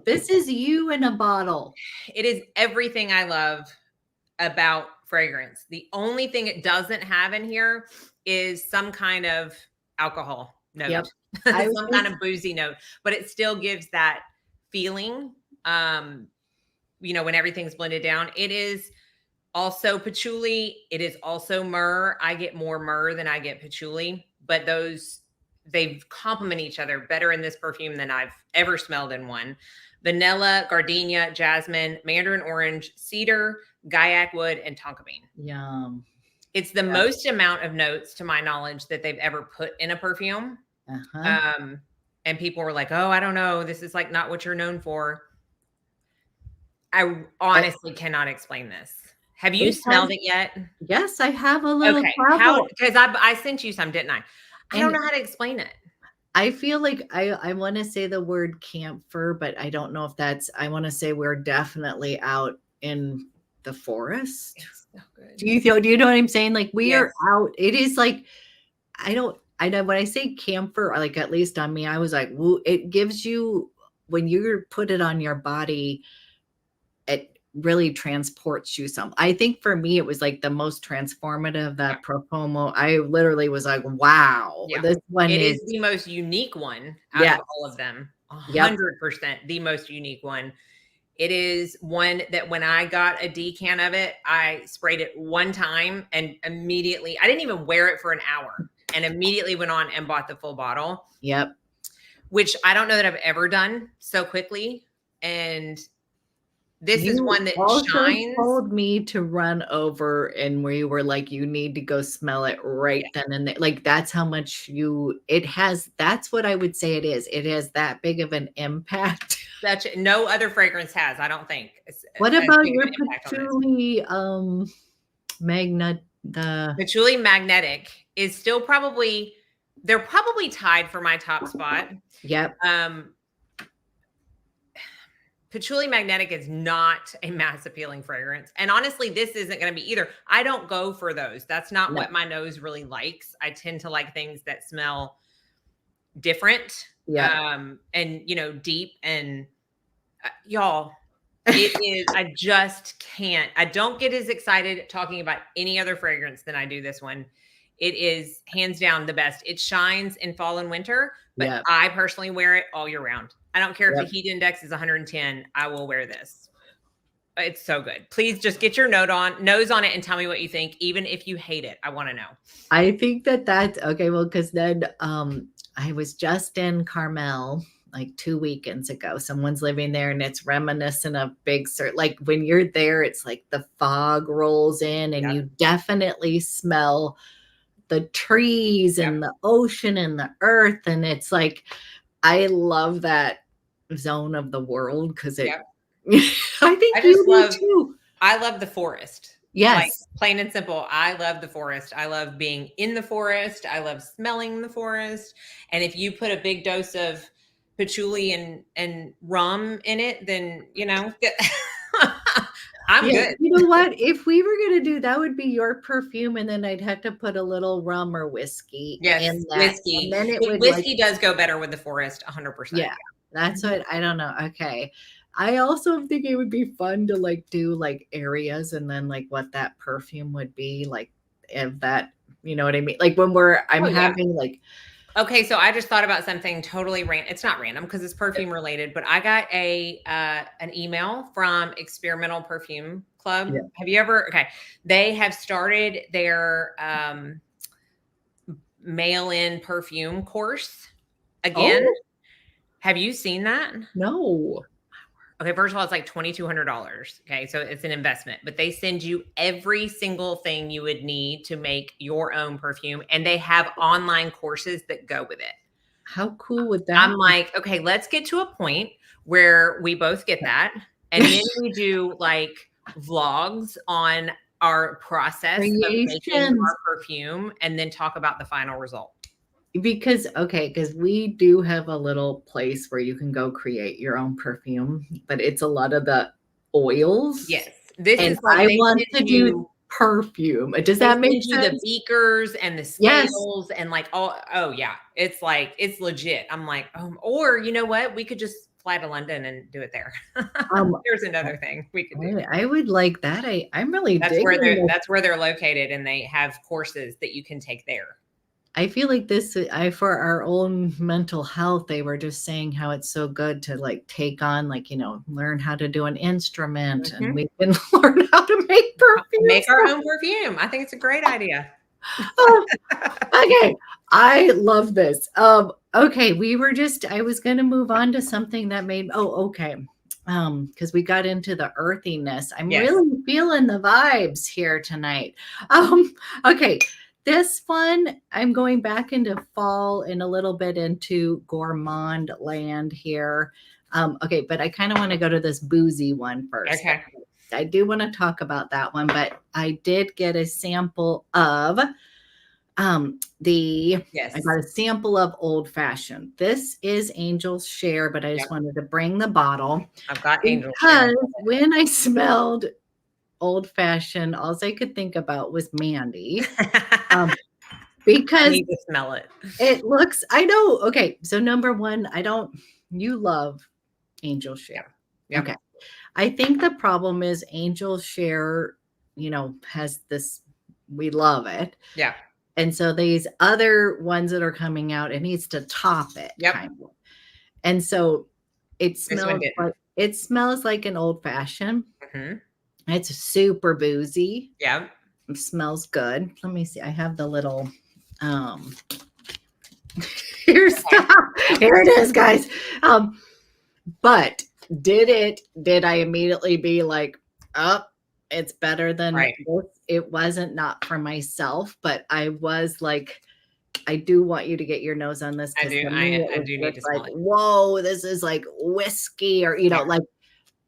This is you in a bottle. It is everything I love about fragrance. The only thing it doesn't have in here is some kind of alcohol note. Yep. Some kind of boozy note, but it still gives that feeling, you know, when everything's blended down. It is also patchouli. It is also myrrh. I get more myrrh than I get patchouli, but they complement each other better in this perfume than I've ever smelled in one. Vanilla, gardenia, jasmine, mandarin orange, cedar, gaiac wood, and tonka bean. Yum. It's the most amount of notes, to my knowledge, that they've ever put in a perfume. And people were like, oh, I don't know. This is like not what you're known for. I honestly cannot explain this. Have you smelled it yet? Yes, I have a little. Okay. How? Because I sent you some, didn't I? I don't know how to explain it. I feel like I want to say the word camphor, but I don't know if that's, I want to say we're definitely out in the forest. It's so good. Do you know what I'm saying? Like we are out. It is like, I know when I say camphor, like at least on me, I was like, woo, it gives you, when you put it on your body, it really transports you some. I think for me, it was like the most transformative, that Profumo. I literally was like, wow, this one is the most unique one out of all of them. 100% the most unique one. It is one that when I got a decan of it, I sprayed it one time and immediately, I didn't even wear it for an hour and immediately went on and bought the full bottle. Yep. Which I don't know that I've ever done so quickly. And this is one that shines. Told me to run over and where you were like, you need to go smell it right then and there. Like that's how much it has. That's what I would say it is. It has that big of an impact. No other fragrance has, I don't think. What about your patchouli the patchouli magnetic is still probably, they're probably tied for my top spot. Yep. Patchouli magnetic is not a mass appealing fragrance. And honestly, this isn't going to be either. I don't go for those. That's not what my nose really likes. I tend to like things that smell different. Yeah. And, you know, deep and y'all, it is, I just can't. I don't get as excited talking about any other fragrance than I do this one. It is hands down the best. It shines in fall and winter, but I personally wear it all year round. I don't care if the heat index is 110. I will wear this. It's so good. Please just get your nose on it and tell me what you think. Even if you hate it, I want to know. I think that's okay. Well, because then I was just in Carmel like 2 weekends ago. Someone's living there and it's reminiscent of Big Sur. Like when you're there, it's like the fog rolls in and you definitely smell the trees and the ocean and the earth. And it's like, I love that zone of the world because it, I think you do too. I love the forest. Yes. Like, plain and simple. I love the forest. I love being in the forest. I love smelling the forest. And if you put a big dose of patchouli and rum in it, then, you know, I'm good. You know what? If we were going to do, that would be your perfume. And then I'd have to put a little rum or whiskey in that. Whiskey. And then whiskey does go better with the forest. 100%. Yeah. That's what, I don't know. Okay. I also think it would be fun to like do like areas and then like what that perfume would be like, if that, you know what I mean? Like when I'm having like. Okay, so I just thought about something totally random. It's not random because it's perfume related, but I got an email from Experimental Perfume Club. Yeah. Have you ever? Okay, they have started their mail-in perfume course again. Oh. Have you seen that? No. Okay, first of all, it's like $2,200. Okay, so it's an investment, but they send you every single thing you would need to make your own perfume, and they have online courses that go with it. How cool would that I'm be? like, okay, let's get to a point where we both get that, and then we do like vlogs on our process of making Creations. our perfume, and then talk about the final result. Because we do have a little place where you can go create your own perfume, but it's a lot of the oils. Yes, this And is like I they want to send do you perfume. Does they that make send you the sense? beakers and the Yes. scales and like oh yeah, it's like it's legit. I'm like, or you know what? We could just fly to London and do it there. There's another thing we could do. I would like that. I'm really That's digging where this. that's where they're located, and they have courses that you can take there. I feel like this, for our own mental health, they were just saying how it's so good to like take on, like, learn how to do an instrument, and we can learn how to make perfume. Make our own perfume. I think it's a great idea. Okay. I love this. Okay. I was going to move on to something that made, okay. Because we got into the earthiness. I'm really feeling the vibes here tonight. Okay. This one, I'm going back into fall and a little bit into gourmand land here. Okay, but I kind of want to go to this Boozy one first. Okay. I do want to talk about that one, but I did get a sample of I got a sample of Old Fashioned. This is Angel's Share, but I just wanted to bring the bottle. I've got Angel's Share. Because when I smelled Old Fashioned, all I could think about was Mandy. Because I need to smell it. It looks, I know. Okay. So number one, you love Angel's Share. Yeah. Okay. I think the problem is Angel's Share, has this, we love it. Yeah. And so these other ones that are coming out, it needs to top it. Yep. Kind of. And so it smells like an Old Fashioned. Mm-hmm. It's super boozy. Yeah. It smells good. Let me see. I have the little here it is, guys. But did I immediately be like, it's better than this? It wasn't, not for myself, but I was like, I do want you to get your nose on this. I do need to smell it. Whoa, this is like whiskey, or like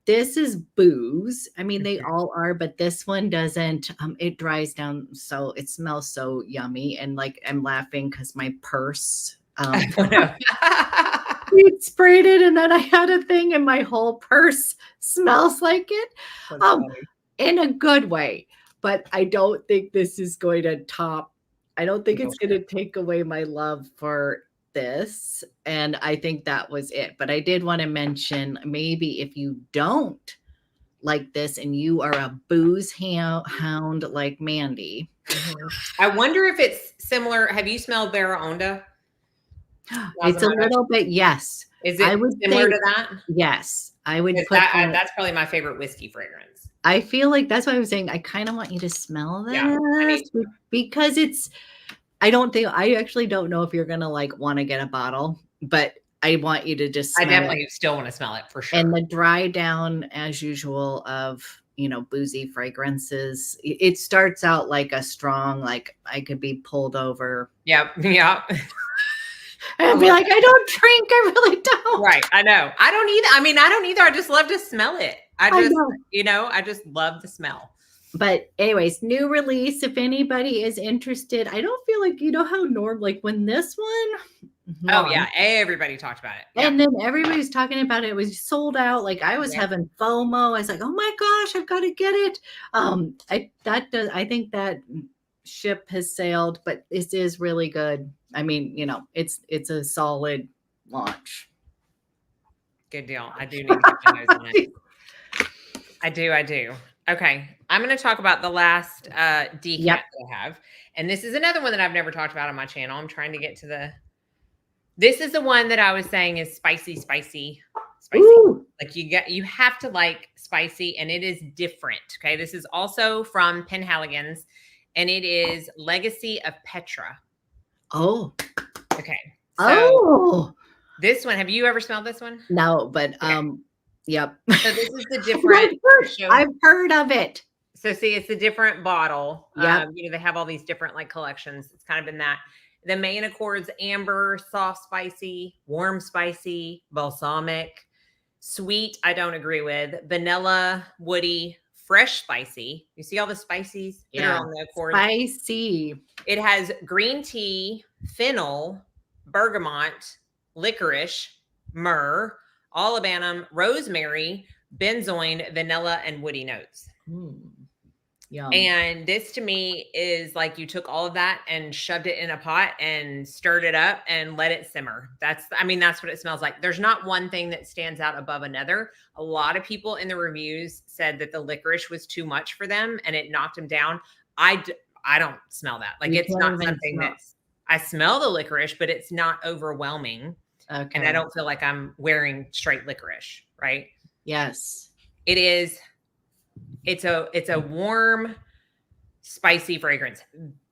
this is booze. I mean, they all are, but this one doesn't. It dries down, so it smells so yummy. And like, I'm laughing because my purse it sprayed it, and then I had a thing, and my whole purse smells like it. In a good way. But I don't think this is going to top. I don't think it's going to take away my love for this. And I think that was it. But I did want to mention, maybe if you don't like this and you are a booze hound like Mandy. I wonder if it's similar. Have you smelled Vera Onda? It's a little bit, yes. Is it similar to that? Yes. I would put that's probably my favorite whiskey fragrance. I feel like that's why I was saying I kind of want you to smell this, because I actually don't know if you're gonna like want to get a bottle, but I want you to just smell I definitely still want to smell it for sure. And the dry down, as usual, of boozy fragrances. It starts out like a strong, like I could be pulled over. Yep. And be like, I don't drink. I really don't. Right. I know. I don't either. I mean, I don't either. I just love to smell it. I just love the smell. But anyways, new release. If anybody is interested, I don't feel like, how like when this one. Oh yeah. Everybody talked about it. Yeah. And then everybody's talking about it. It was sold out. Like I was having FOMO. I was like, oh my gosh, I've got to get it. I think that ship has sailed, but this is really good. I mean, it's a solid launch. Good deal. I do need to get my nose on it. I do. Okay. I'm going to talk about the last decaf that I have. And this is another one that I've never talked about on my channel. I'm trying to get to this is the one that I was saying is spicy. Ooh. Like you have to like spicy, and it is different. Okay. This is also from Penhaligon's, and it is Legacy of Petra. Oh. Okay. So This one, have you ever smelled this one? No, but Okay. yep. So this is the different. I've heard of it. So see, it's a different bottle. Yep. You know, they have all these different like collections. It's kind of been that. The main accords: amber, soft, spicy, warm, spicy, balsamic, sweet. I don't agree with vanilla, woody, fresh, spicy. You see all the spices that are on the accords. Spicy. It has green tea, fennel, bergamot, licorice, myrrh, olibanum, rosemary, benzoin, vanilla, and woody notes. Yum. And this to me is like you took all of that and shoved it in a pot and stirred it up and let it simmer. That's what it smells like. There's not one thing that stands out above another. A lot of people in the reviews said that the licorice was too much for them and it knocked them down. I don't smell that. Like it's not something that's, I smell the licorice, but it's not overwhelming. Okay. And I don't feel like I'm wearing straight licorice, right? Yes. It is. It's a warm, spicy fragrance,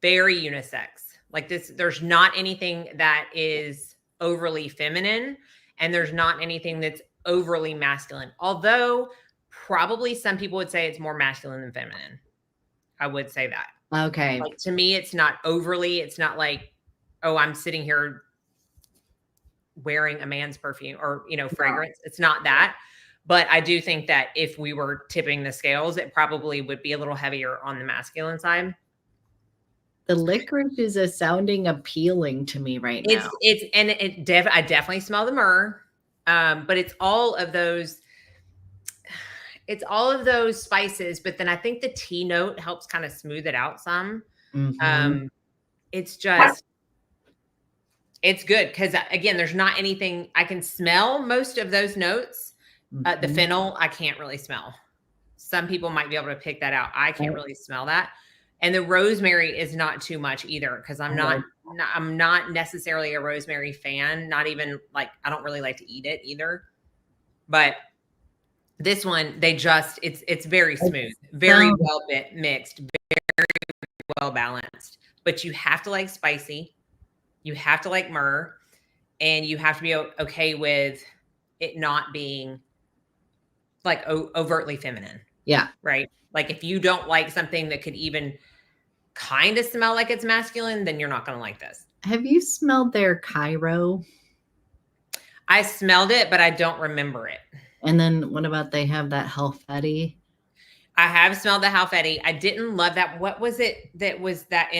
very unisex. Like this, there's not anything that is overly feminine and there's not anything that's overly masculine. Although probably some people would say it's more masculine than feminine. I would say that. Okay. Like, to me, it's not overly, it's not like, oh, I'm sitting here wearing a man's perfume or, you know, fragrance. It's not that. But I do think that if we were tipping the scales, it probably would be a little heavier on the masculine side. The licorice is sounding appealing to me right now. I definitely smell the myrrh, but it's all of those spices. But then I think the tea note helps kind of smooth it out some. Mm-hmm. It's good because again, there's not anything I can smell most of those notes. The fennel, I can't really smell. Some people might be able to pick that out. I can't really smell that. And the rosemary is not too much either because I'm not necessarily a rosemary fan. Not even like, I don't really like to eat it either. But this one, it's very smooth, very well mixed, very well balanced. But you have to like spicy. You have to like myrrh. And you have to be okay with it not being like overtly feminine. Yeah. Right. Like if you don't like something that could even kind of smell like it's masculine, then you're not going to like this. Have you smelled their Cairo? I smelled it, but I don't remember it. And then what about they have that Halfeti? I have smelled the Halfeti. I didn't love that. What was it that was that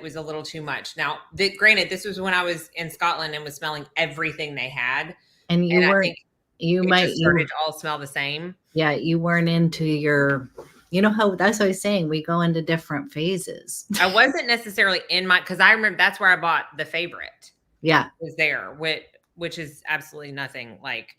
was a little too much? Now, granted, this was when I was in Scotland and was smelling everything they had. And you might started to all smell the same. Yeah, you weren't into your, you know how that's what I was saying. We go into different phases. I wasn't necessarily in my, because I remember that's where I bought the favorite. Yeah, was there, which is absolutely nothing. Like,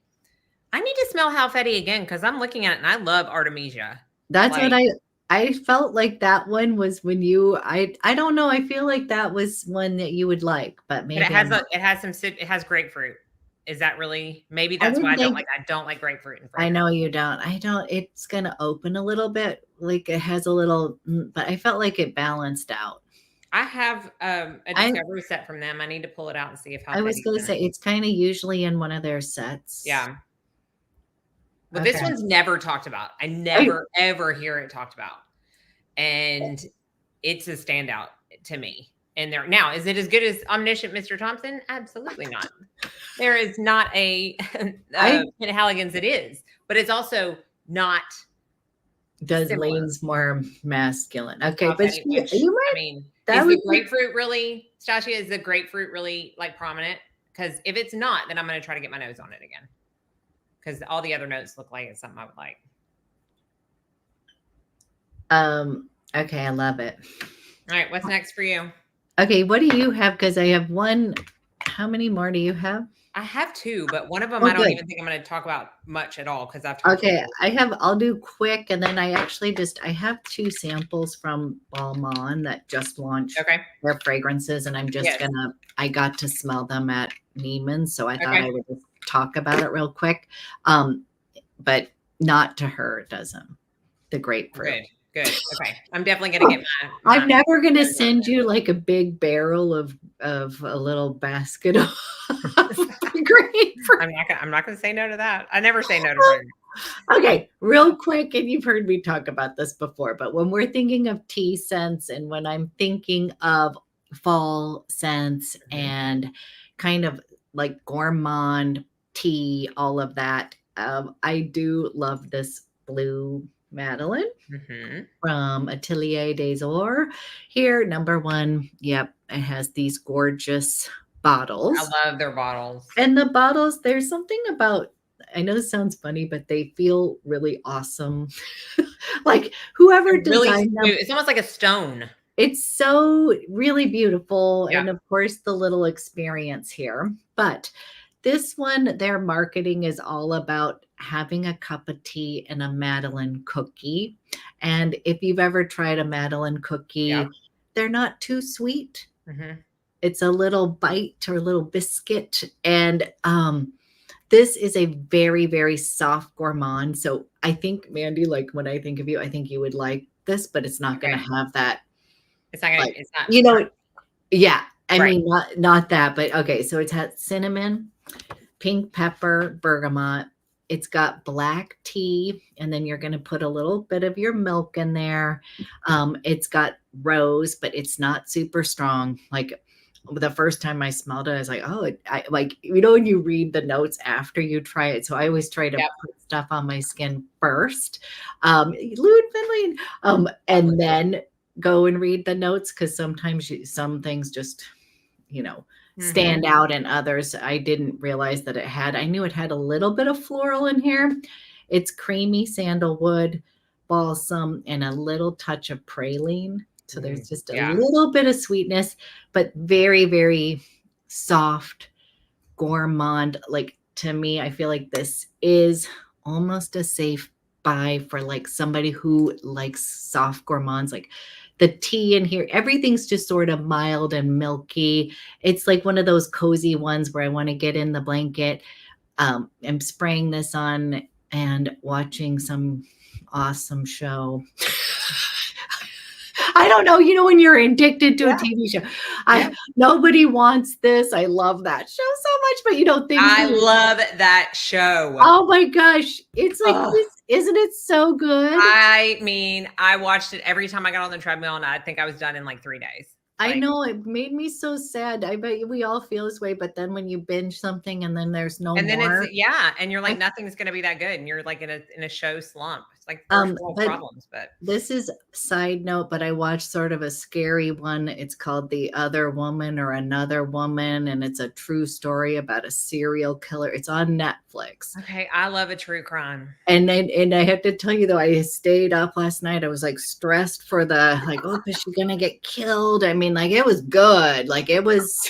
I need to smell Halfeti again because I'm looking at it and I love Artemisia. That's like, what I felt like that one was when you, I don't know. I feel like that was one that you would like, but maybe it has grapefruit. Is that really, maybe that's why I don't like grapefruit. I know you don't. It's going to open a little bit. Like it has a little, but I felt like it balanced out. I have a discovery set from them. I need to pull it out and see if I was going to say it's kind of usually in one of their sets. Yeah. But this one's never talked about. I never ever hear it talked about. And it's a standout to me. And there now, is it as good as Omniscient Mr. Thompson? Absolutely not. There is not a Penhaligon's it is, but it's also not. Does leans more masculine. Okay, but is the grapefruit really, Stasia, is the grapefruit really like prominent? Because if it's not, then I'm going to try to get my nose on it again. Because all the other notes look like it's something I would like. Okay, I love it. All right, what's next for you? Okay, what do you have? Because I have one. How many more do you have? I have two, but one of them I don't even think I'm going to talk about much at all because I've talked I'll do quick, and then I have two samples from Balmain that just launched their fragrances, and I'm just I got to smell them at Neiman's, so I thought I would just talk about it real quick. But not to her, it doesn't. The grapefruit. Good. Okay. I'm definitely going to get my I'm never going to send you like a big barrel of a little basket of great. I'm not gonna say no to that. I never say no to fragrance. Okay, real quick, and you've heard me talk about this before, but when we're thinking of tea scents and when I'm thinking of fall scents and kind of like gourmand tea, all of that, I do love this blue Madeleine from Atelier des Ors. Here, number one. Yep, it has these gorgeous bottles. I love their bottles. And the bottles, there's something about, I know this sounds funny, but they feel really awesome. Like whoever designed them. It's almost like a stone. It's so really beautiful. Yeah. And of course, the little experience here. But this one, their marketing is all about having a cup of tea and a Madeleine cookie. And if you've ever tried a Madeleine cookie, they're not too sweet. It's a little bite or a little biscuit. And this is a very, very soft gourmand. So I think, Mandy, like when I think of you, I think you would like this, but it's not going to have that. It's not going to, it's not. You know, yeah. I mean, not that, but okay. So it's had cinnamon, pink pepper, bergamot. It's got black tea, and then you're going to put a little bit of your milk in there. It's got rose, but it's not super strong. Like the first time I smelled it, I was like, oh, I like, you know, when you read the notes after you try it. So I always try to put stuff on my skin first. Lewd Finley, and then go and read the notes, because sometimes some things just, you know, stand out, and others I didn't realize that it had. I knew it had a little bit of floral in here. It's creamy sandalwood, balsam, and a little touch of praline. So there's just a little bit of sweetness, but very, very soft, gourmand. Like, to me, I feel like this is almost a safe buy for like somebody who likes soft gourmands. Like the tea in here, everything's just sort of mild and milky. It's like one of those cozy ones where I want to get in the blanket. I'm spraying this on and watching some awesome show. I don't know, you know, when you're addicted to a TV show. Nobody wants this. I love that show so much, but you don't think I love that show. Oh my gosh. It's like this, isn't it so good? I mean, I watched it every time I got on the treadmill, and I think I was done in like 3 days. I know, it made me so sad. I bet we all feel this way, but then when you binge something and then there's no more. And then it's, and you're like, nothing's going to be that good. And you're like in a show slump. It's like first world problems, but. This is side note, but I watched sort of a scary one. It's called The Other Woman or Another Woman. And it's a true story about a serial killer. It's on Netflix. Okay. I love a true crime. And I have to tell you though, I stayed up last night. I was like stressed for the, like, oh, is she going to get killed? I mean, like it was good. Like it was,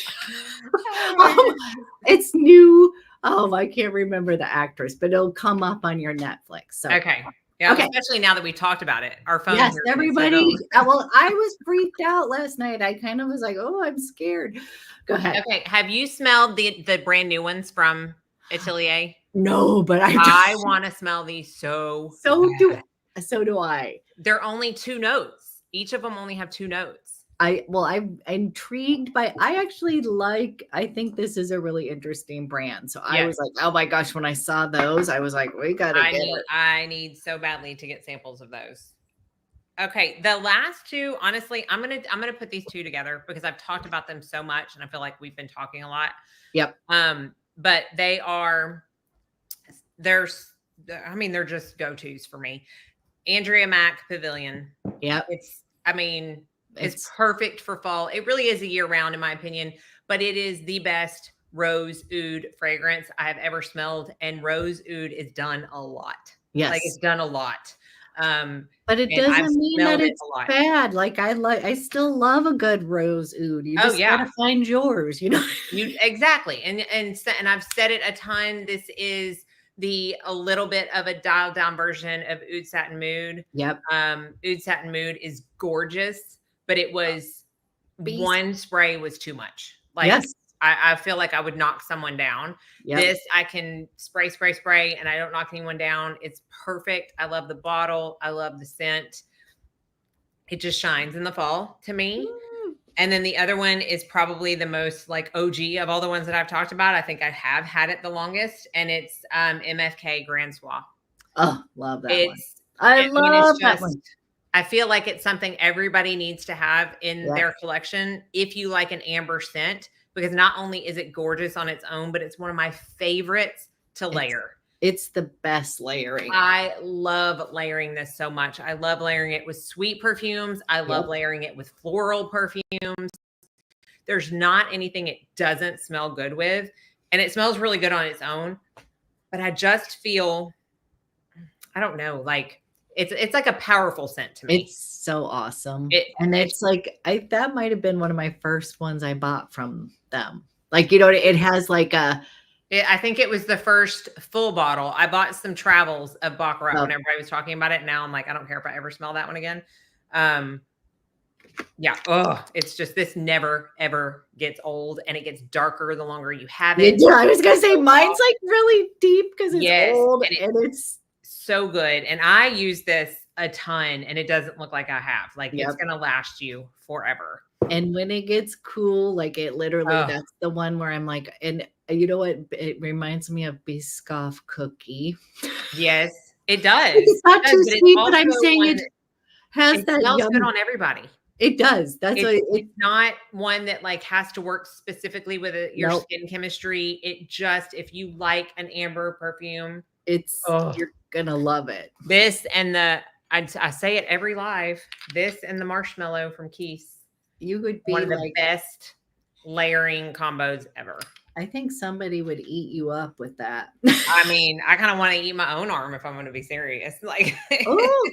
it's new. Oh, I can't remember the actress, but it'll come up on your Netflix. So. Okay. Yeah. Okay. Especially now that we talked about it. Our phone. Yes, everybody. Well, I was freaked out last night. I kind of was like, oh, I'm scared. Go ahead. Okay. Have you smelled the brand new ones from Atelier? No, but I want to smell these so do I. They're only 2 notes. Each of them only have 2 notes. I'm intrigued by, I think this is a really interesting brand. So I was like, oh my gosh, when I saw those, I was like, we got to get it. I need so badly to get samples of those. Okay. The last 2, honestly, I'm going to put these 2 together because I've talked about them so much and I feel like we've been talking a lot. Yep. But they're just go-tos for me. Andrea Mack Pavilion. Yep. It's perfect for fall. It really is a year round, in my opinion, but it is the best rose oud fragrance I have ever smelled. And rose oud is done a lot. Yes. Like it's done a lot. But it doesn't mean that it's bad. Like I still love a good rose oud. You just gotta find yours, you know. Exactly. And I've said it a ton. This is a little bit of a dialed down version of Oud Satin Mood. Yep. Oud Satin Mood is gorgeous. But it was one spray was too much. Like I feel like I would knock someone down. Yep. This I can spray, and I don't knock anyone down. It's perfect. I love the bottle. I love the scent. It just shines in the fall to me. And then the other one is probably the most like OG of all the ones that I've talked about. I think I have had it the longest, and it's MFK Grand Soir. Oh, love that one. It's I mean, love it's that just, one. I feel like it's something everybody needs to have in Yeah. their collection if you like an amber scent, because not only is it gorgeous on its own, but it's one of my favorites to layer. It's the best layering. I love layering this so much. I love layering it with sweet perfumes. I love Yep. layering it with floral perfumes. There's not anything it doesn't smell good with. And it smells really good on its own. But I just feel, I don't know, like it's like a powerful scent to me. It's so awesome. And it's like, that might have been one of my first ones I bought from them. Like, you know, it has like a, I think it was the first full bottle. I bought some travels of Baccarat when everybody was talking about it. Now I'm like, I don't care if I ever smell that one again. Yeah. Oh, it's just, this never, ever gets old, and it gets darker the longer you have it. Yeah, I was going to say mine's like really deep because it's old and it's so good. And I use this a ton, and it doesn't look like I have. Like, it's going to last you forever. And when it gets cool, like it literally, that's the one where I'm like, and you know what? It reminds me of Biscoff cookie. Yes, it does. It's not too sweet, but I'm saying it has that smells good on everybody. It does. That's what it's not one that like has to work specifically with your skin chemistry. It just, if you like an amber perfume, it's you're gonna love it. This and the I say it every live. This and the marshmallow from Keith's. You would be one of the best layering combos ever. I think somebody would eat you up with that. I mean, I kind of want to eat my own arm if I'm going to be serious. Like, oh,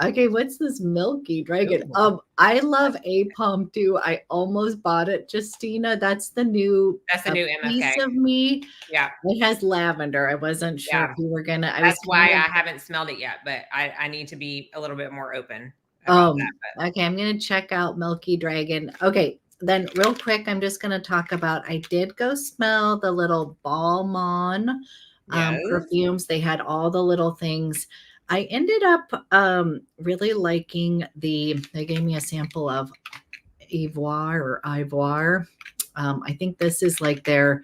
okay. What's this Milky Dragon? I love Apom too. I almost bought it, Justina. That's the new. That's the new MFK. Piece of me. Yeah, it has lavender. I wasn't sure if you were gonna. That's why I haven't smelled it yet, but I need to be a little bit more open. Okay, I'm gonna check out Milky Dragon. Okay. Then real quick, I'm just going to talk about, I did go smell the little Balmain perfumes. They had all the little things. I ended up really liking they gave me a sample of Ivoire. I think this is like their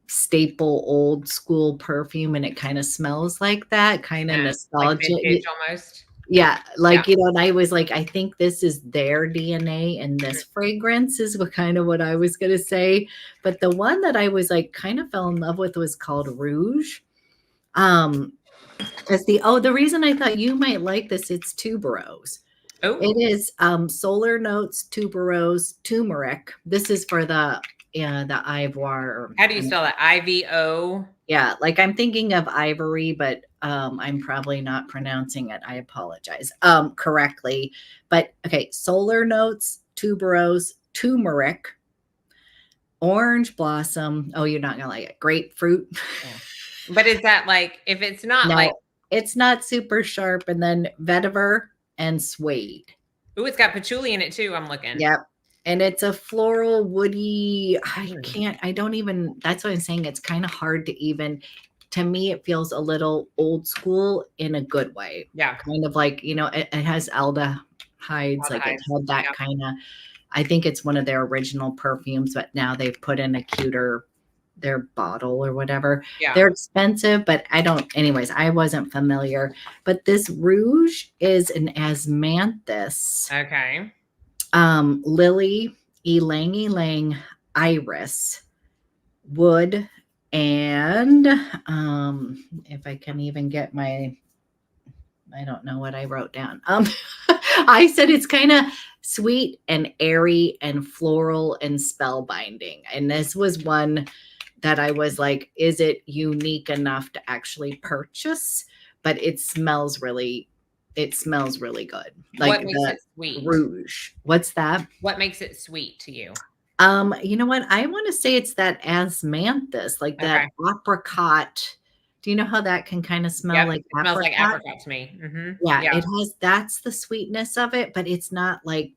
staple old school perfume, and it kind of smells like that, kind of nostalgic. Like almost. Yeah, like, you know, and I was like, I think this is their DNA, and this fragrance is kind of what I was going to say. But the one that I was like kind of fell in love with was called Rouge. As the reason I thought you might like this, it's tuberose. Oh, it is solar notes, tuberose, turmeric. This is for the Ivoire. How do you spell that? IVO? Yeah, like I'm thinking of ivory, but I'm probably not pronouncing it. I apologize. Correctly. But okay, solar notes, tuberose, turmeric, orange blossom. Oh, you're not gonna like it. Grapefruit. But is that like, if it's not like, it's not super sharp, and then vetiver and suede. Oh, it's got patchouli in it too. I'm looking. Yep. And it's a floral, woody. I don't even, that's what I'm saying. It's kind of hard to even, to me, it feels a little old school in a good way. Yeah. Kind of like, you know, it has aldehydes, like it had that kind of, I think it's one of their original perfumes, but now they've put in a cuter, their bottle or whatever. Yeah. They're expensive, but anyways, I wasn't familiar. But this Rouge is an Asmanthus. Okay. Lily, ylang ylang, iris, wood, and if I can even get I don't know what I wrote down. I said it's kind of sweet and airy and floral and spellbinding. And this was one that I was like, is it unique enough to actually purchase? But it smells really good. Like, what makes it sweet? Rouge. What's that? What makes it sweet to you? You know what? I want to say it's that Asmanthus, like that apricot. Do you know how that can kind of smell like apricot? It smells like apricot to me. Mm-hmm. Yeah, it has, that's the sweetness of it, but it's not like,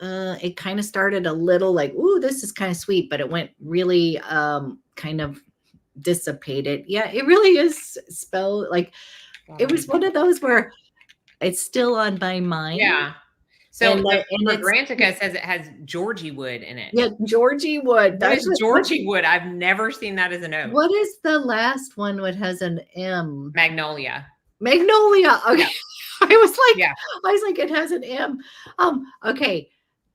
it kind of started a little like, ooh, this is kind of sweet, but it went really kind of dissipated. Yeah, it really is spelled like, it was one of those where it's still on my mind. Yeah. So And, the and it's Fragrantica says it has Georgie wood in it. yeah, Georgie wood. What That's is Georgie wood? I've never seen that as a note. what is the last one that has an M? Magnolia. Magnolia. Okay. Yeah. I was like, it has an M. Okay.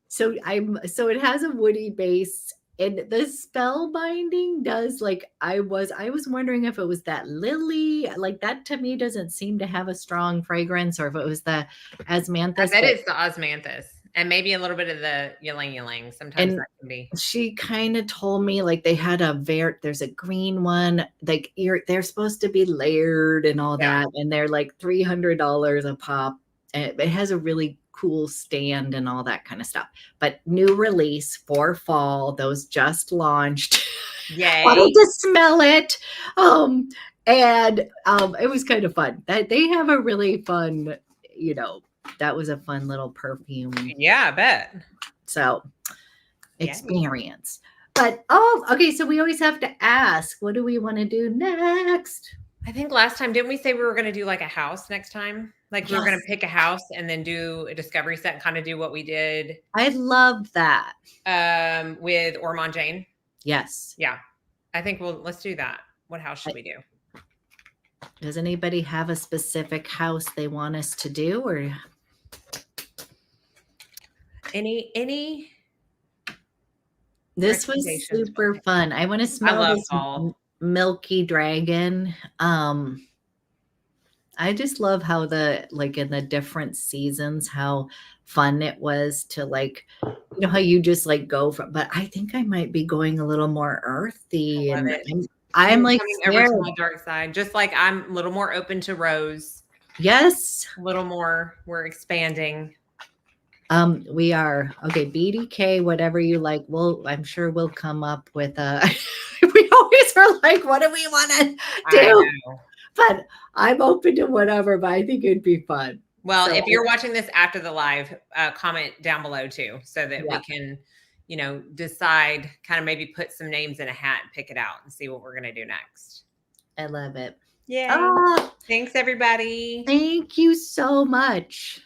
So it has a woody base, and the spell binding does like I was wondering if it was that lily, like that to me doesn't seem to have a strong fragrance, or if it was the osmanthus. I bet it's the osmanthus and maybe a little bit of the ylang ylang. Sometimes that can be. She kind of told me like they had there's a green one, like they're supposed to be layered and all that, and they're like $300 a pop. And it has a really cool stand and all that kind of stuff. But new release for fall, those just launched. Yay. Wanted to smell it. It was kind of fun. That they have a really fun, that was a fun little perfume. Yeah, I bet. So experience. But okay, so we always have to ask, what do we want to do next? I think last time, didn't we say we were going to do like a house next time? Like we were going to pick a house and then do a discovery set and kind of do what we did. I love that. With Ormond Jane. Yes. Yeah. I think let's do that. What house should we do? Does anybody have a specific house they want us to do, or any? This was super fun. I want to smell this milky dragon. I just love how in the different seasons, how fun it was to how you just go from, but I think I might be going a little more earthy. I love it. I'm like over to my dark side, just like I'm a little more open to rose. Yes. A little more, we're expanding. We are. Okay, BDK, whatever you like. I'm sure we'll come up with we always are like, what do we want to do? But I'm open to whatever, but I think it'd be fun. Well, if you're watching this after the live, comment down below too, so that we can, decide, kind of maybe put some names in a hat and pick it out and see what we're going to do next. I love it. Yeah. Thanks, everybody. Thank you so much.